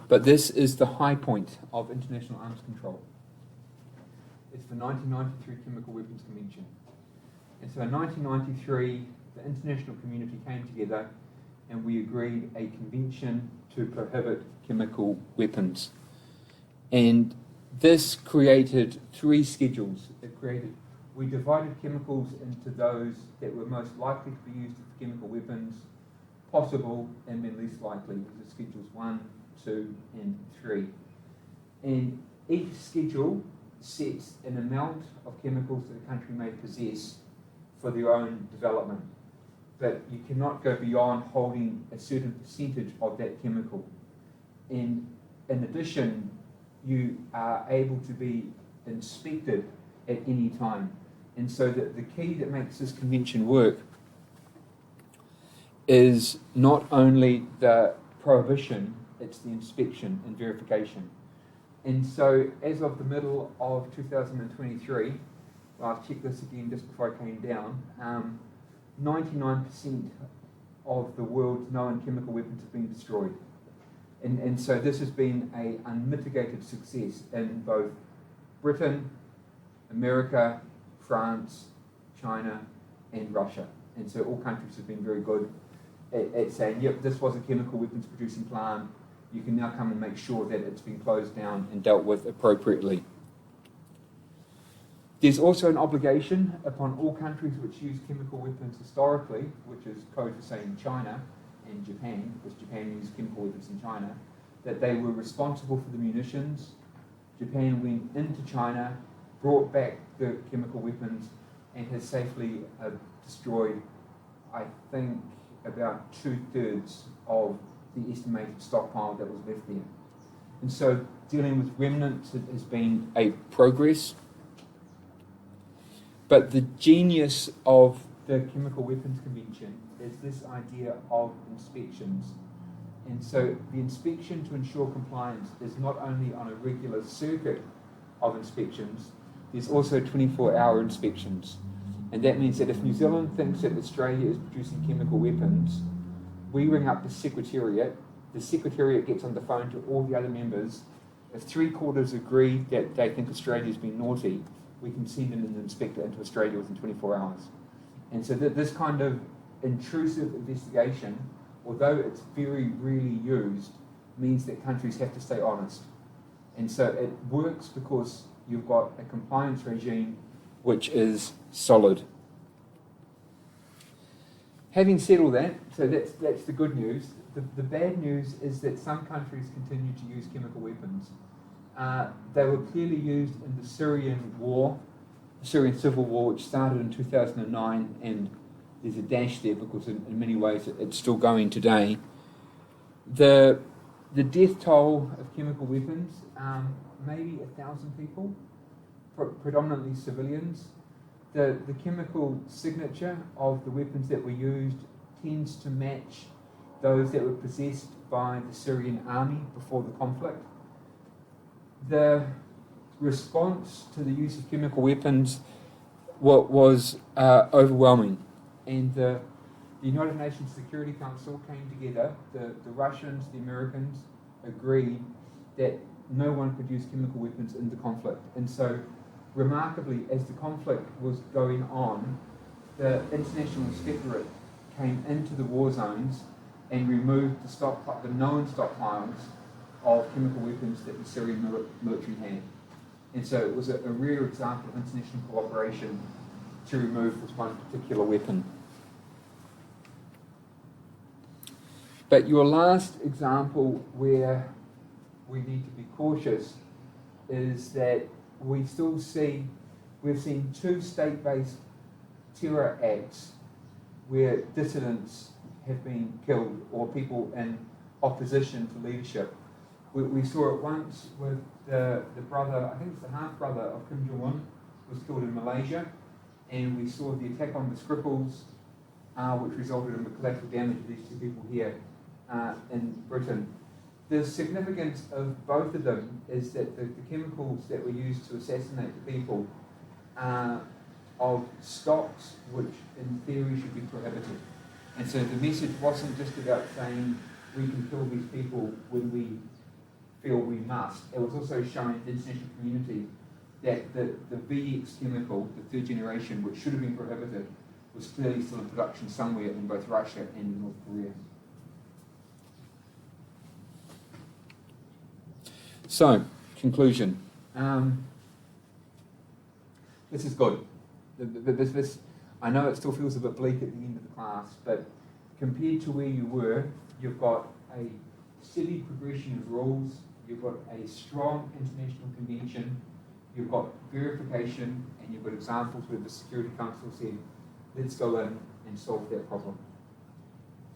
But this is the high point of international arms control. It's the 1993 Chemical Weapons Convention. And so in 1993, the international community came together and we agreed a convention to prohibit chemical weapons. And this created three schedules. We divided chemicals into those that were most likely to be used as chemical weapons, possible, and then least likely. This is schedules 1, 2, and 3. And each schedule sets an amount of chemicals that a country may possess for their own development. But you cannot go beyond holding a certain percentage of that chemical. And in addition, you are able to be inspected at any time. And so the key that makes this convention work is not only the prohibition, it's the inspection and verification. And so as of the middle of 2023, well, I checked this again just before I came down, 99% of the world's known chemical weapons have been destroyed. And so this has been an unmitigated success in both Britain, America, France, China, and Russia. And so all countries have been very good at saying, yep, this was a chemical weapons producing plant. You can now come and make sure that it's been closed down and dealt with appropriately. There's also an obligation upon all countries which use chemical weapons historically, which is code for saying China and Japan, because Japan used chemical weapons in China, that they were responsible for the munitions. Japan went into China, brought back the chemical weapons, and has safely destroyed, I think, about 2/3 of the estimated stockpile that was left there. And so dealing with remnants has been a progress. But the genius of the Chemical Weapons Convention is this idea of inspections. And so the inspection to ensure compliance is not only on a regular circuit of inspections, there's also 24-hour inspections. And that means that if New Zealand thinks that Australia is producing chemical weapons, we ring up the Secretariat gets on the phone to all the other members. If 3/4 agree that they think Australia's been naughty, we can send in an inspector into Australia within 24 hours. And so this kind of intrusive investigation, although it's very rarely used, means that countries have to stay honest. And so it works because you've got a compliance regime which is solid. Having said all that, so that's the good news. The bad news is that some countries continue to use chemical weapons. They were clearly used in the Syrian war, the Syrian civil war, which started in 2009, and there's a dash there because in many ways it's still going today. The death toll of chemical weapons, maybe 1,000 people, predominantly civilians. The chemical signature of the weapons that were used tends to match those that were possessed by the Syrian army before the conflict. The response to the use of chemical weapons was overwhelming, and the United Nations Security Council came together. The Russians, the Americans agreed that no one could use chemical weapons in the conflict. And so, remarkably, as the conflict was going on, the International Inspectorate came into the war zones and removed the known stockpiles of chemical weapons that the Syrian military had. And so it was a rare example of international cooperation to remove this one particular weapon. But your last example where we need to be cautious is that we've seen 2 state-based terror acts where dissidents have been killed or people in opposition to leadership. We saw it once with the brother, I think it's the half-brother of Kim Jong-un, was killed in Malaysia, and we saw the attack on the Skripals, which resulted in the collateral damage of these 2 people here in Britain. The significance of both of them is that the chemicals that were used to assassinate the people are of stocks which in theory should be prohibited. And so the message wasn't just about saying we can kill these people when we feel we must. It was also showing the international community that the VX chemical, the 3rd generation, which should have been prohibited, was clearly still in production somewhere in both Russia and in North Korea. So, conclusion. This is good. This, I know it still feels a bit bleak at the end of the class, but compared to where you were, you've got a steady progression of rules, you've got a strong international convention, you've got verification, and you've got examples where the Security Council said, let's go in and solve that problem.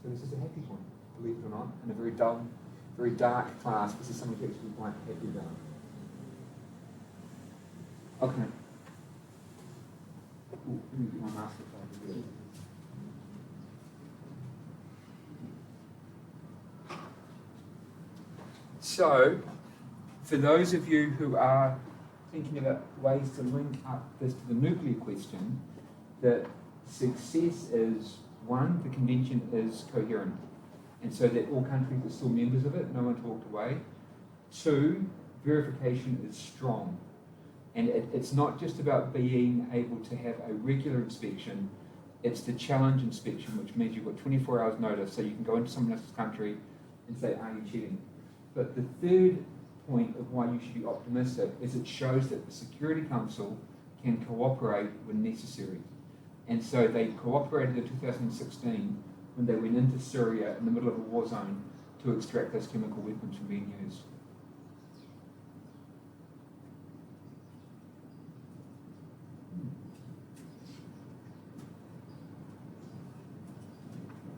So this is a happy one, believe it or not, in a very dull, very dark class. This is something to actually be quite happy about. Okay. Ooh, let me get my master card. So, for those of you who are thinking about ways to link up this to the nuclear question, the success is, one, the convention is coherent, and so that all countries are still members of it, no one's walked away. Two, verification is strong. And it's not just about being able to have a regular inspection, it's the challenge inspection, which means you've got 24 hours notice, so you can go into someone else's country and say, are you cheating? But the third point of why you should be optimistic is it shows that the Security Council can cooperate when necessary. And so they cooperated in 2016 when they went into Syria in the middle of a war zone to extract those chemical weapons from being used.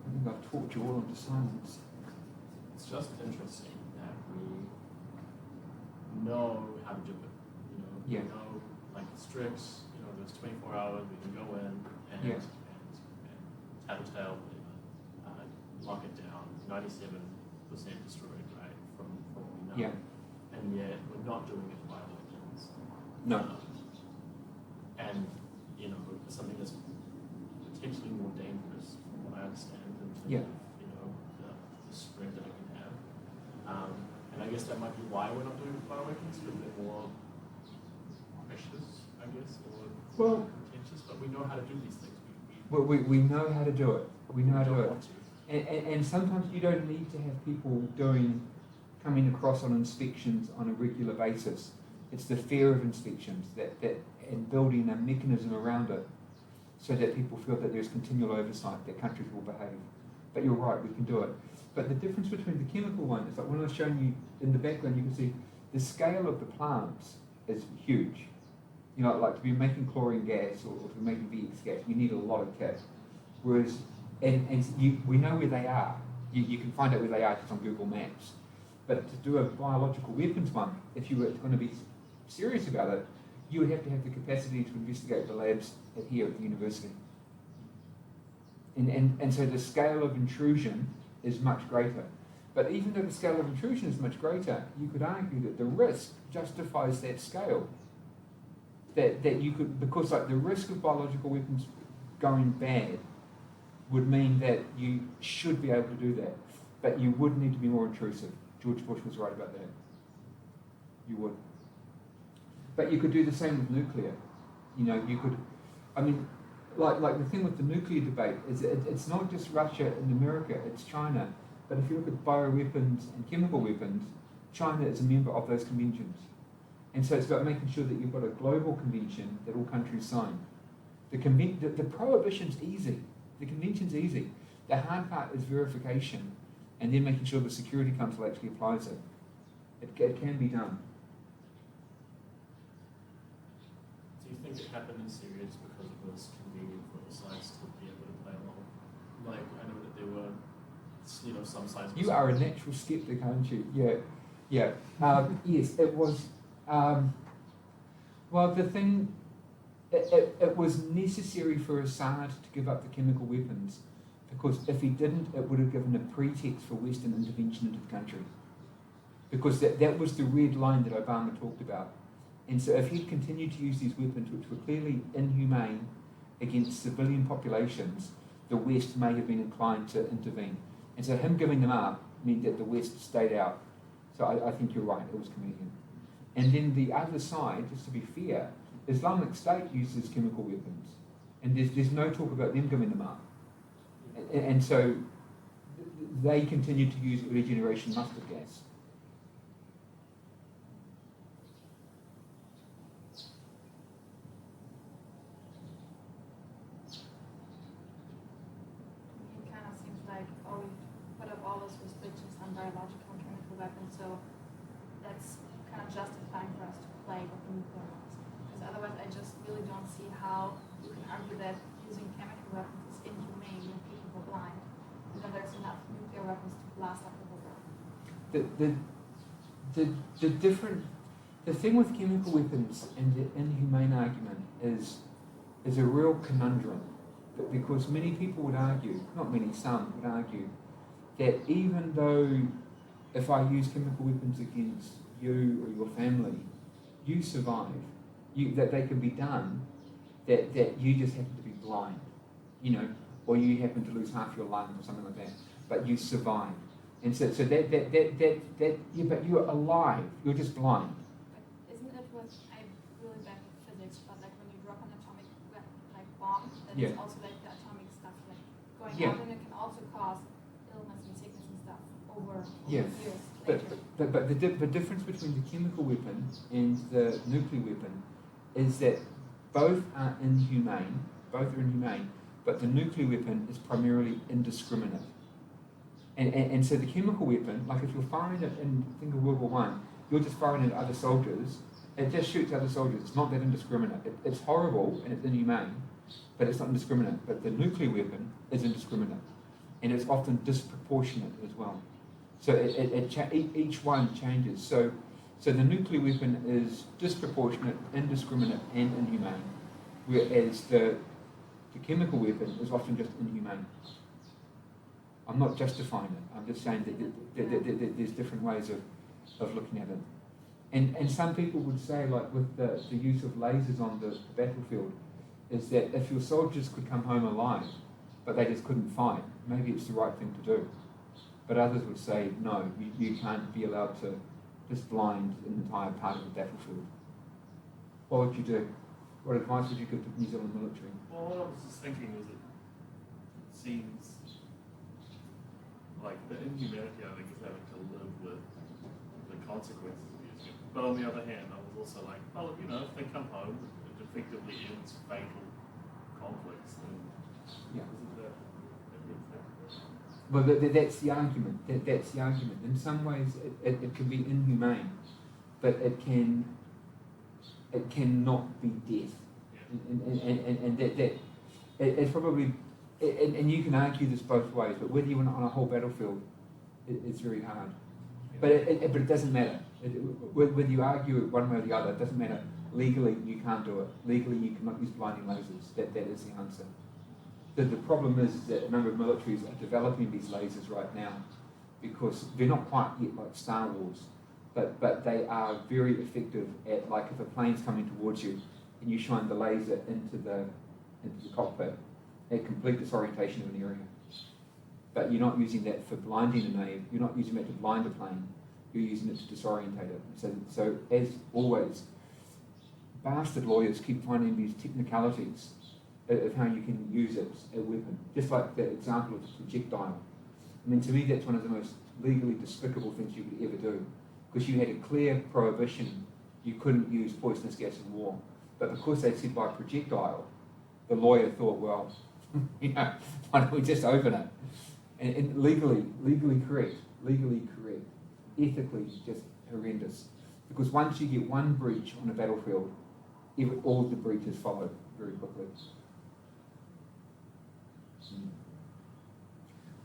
I think I've talked you all into silence. It's just interesting that we know how to do it. Yeah. We know, like strict, there's 24 hours, we can go in and Yeah. and tattletale, lock it down, 97% destroyed, right, from what we know. Yeah. And yet we're not doing it by weapons. No. And, something that's potentially more dangerous, from what I understand, in terms Yeah. of, the spread that it can have. And I guess that might be why we're not doing bioweapons, because they're more precious, I guess, or Well, contentious, but we know how to do these things. we know how to do it. We know how to do don't it. want to. And sometimes you don't need to have people coming across on inspections on a regular basis. It's the fear of inspections and building a mechanism around it so that people feel that there's continual oversight, that countries will behave. But you're right, we can do it. But the difference between the chemical one is like when I was showing you in the background, you can see the scale of the plants is huge. Like to be making chlorine gas or to be making VX gas, you need a lot of kit. Whereas, we know where they are. You can find out where they are just on Google Maps. But to do a biological weapons one, if you were going to be serious about it, you would have to have the capacity to investigate the labs here at the university. And so the scale of intrusion is much greater. But even though the scale of intrusion is much greater, you could argue that the risk justifies that scale. That you could, because like the risk of biological weapons going bad would mean that you should be able to do that. But you would need to be more intrusive. George Bush was right about that. You would. But you could do the same with nuclear. You could, like the thing with the nuclear debate is it's not just Russia and America, it's China. But if you look at bioweapons and chemical weapons, China is a member of those conventions. And so it's about making sure that you've got a global convention that all countries sign. The prohibition's easy. The convention's easy. The hard part is verification and then making sure the Security Council actually applies it. It can be done. Do you think it happened in Syria just because it was convenient for the sides to be able to play along? Like, I know that there were, some sides... You are a natural skeptic, aren't you? Yeah. Yes, it was... well, the thing... It was necessary for Assad to give up the chemical weapons because if he didn't, it would have given a pretext for Western intervention into the country. Because that was the red line that Obama talked about. And so if he'd continued to use these weapons, which were clearly inhumane against civilian populations, the West may have been inclined to intervene. And so him giving them up meant that the West stayed out. So I think you're right, it was convenient. And then the other side, just to be fair, Islamic State uses chemical weapons. And there's no talk about them giving them up. And so they continue to use early generation mustard gas. It kind of seems like, we put up all those restrictions on biological and chemical weapons, so that's kind of justifying for us to play with the nuclear ones. Because otherwise I just really don't see how you can argue that using chemical weapons is inhumane when people go blind. And then there's enough nuclear weapons to blast up the whole world. The thing with chemical weapons and the inhumane argument is a real conundrum. But because many people would argue, not many, some would argue, that even though if I use chemical weapons against you or your family, you survive. That they can be done, that you just happen to be blind, you know, or you happen to lose half your lung or something like that, but you survive. And so that yeah, but you're alive, you're just blind. But isn't it with, I'm really bad with physics, but like when you drop an atomic like bomb, that's Yeah. also like the atomic stuff like going Yeah. out, and it can also cause illness and sickness and stuff over Yeah. years But, later. but the difference between the chemical weapon and the nuclear weapon is that both are inhumane, but the nuclear weapon is primarily indiscriminate. And so the chemical weapon, like if you're firing it in, think of World War One, you're just firing it at other soldiers, it just shoots other soldiers. It's not that indiscriminate. It's horrible and it's inhumane, but it's not indiscriminate. But the nuclear weapon is indiscriminate, and it's often disproportionate as well. So each one changes. So the nuclear weapon is disproportionate, indiscriminate, and inhumane, whereas the chemical weapon is often just inhumane. I'm not justifying it. I'm just saying that there's different ways of looking at it. And some people would say, like with the use of lasers on the battlefield, is that if your soldiers could come home alive, but they just couldn't fight, maybe it's the right thing to do. But others would say, no, you can't be allowed to just blind an entire part of the battlefield. What would you do? What advice would you give to the New Zealand military? Well, what I was just thinking was it seems like the inhumanity, I think, is having to live with the consequences of using it. But on the other hand, I was also like, well, you know, if they come home, it effectively ends fatal conflicts, then Yeah. isn't that a good thing? Well, that's the argument. That's the argument. In some ways, it can be inhumane, but it cannot be death. And that it's probably, and you can argue this both ways. But whether you're on a whole battlefield, it's very hard. But it doesn't matter. Whether you argue it one way or the other, it doesn't matter. Legally, you can't do it. Legally, you cannot use blinding lasers. That is the answer. The problem is that a number of militaries are developing these lasers right now because they're not quite yet like Star Wars, but they are very effective at, like, if a plane's coming towards you and you shine the laser into the cockpit, at complete disorientation of an area. But you're not using that for blinding you're not using that to blind a plane, you're using it to disorientate it. So as always, bastard lawyers keep finding these technicalities of how you can use it as a weapon. Just like the example of the projectile. I mean, to me, that's one of the most legally despicable things you could ever do, because you had a clear prohibition you couldn't use poisonous gas in war. But because they said by projectile, the lawyer thought, well, you know, why don't we just open it? And legally correct, ethically just horrendous. Because once you get one breach on a battlefield, all the breaches follow very quickly.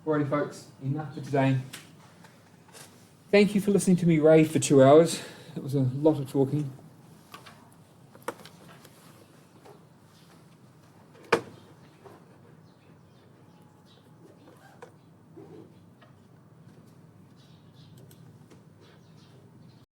Alrighty folks, enough for today. Thank you for listening to me rave for 2 hours. It was a lot of talking.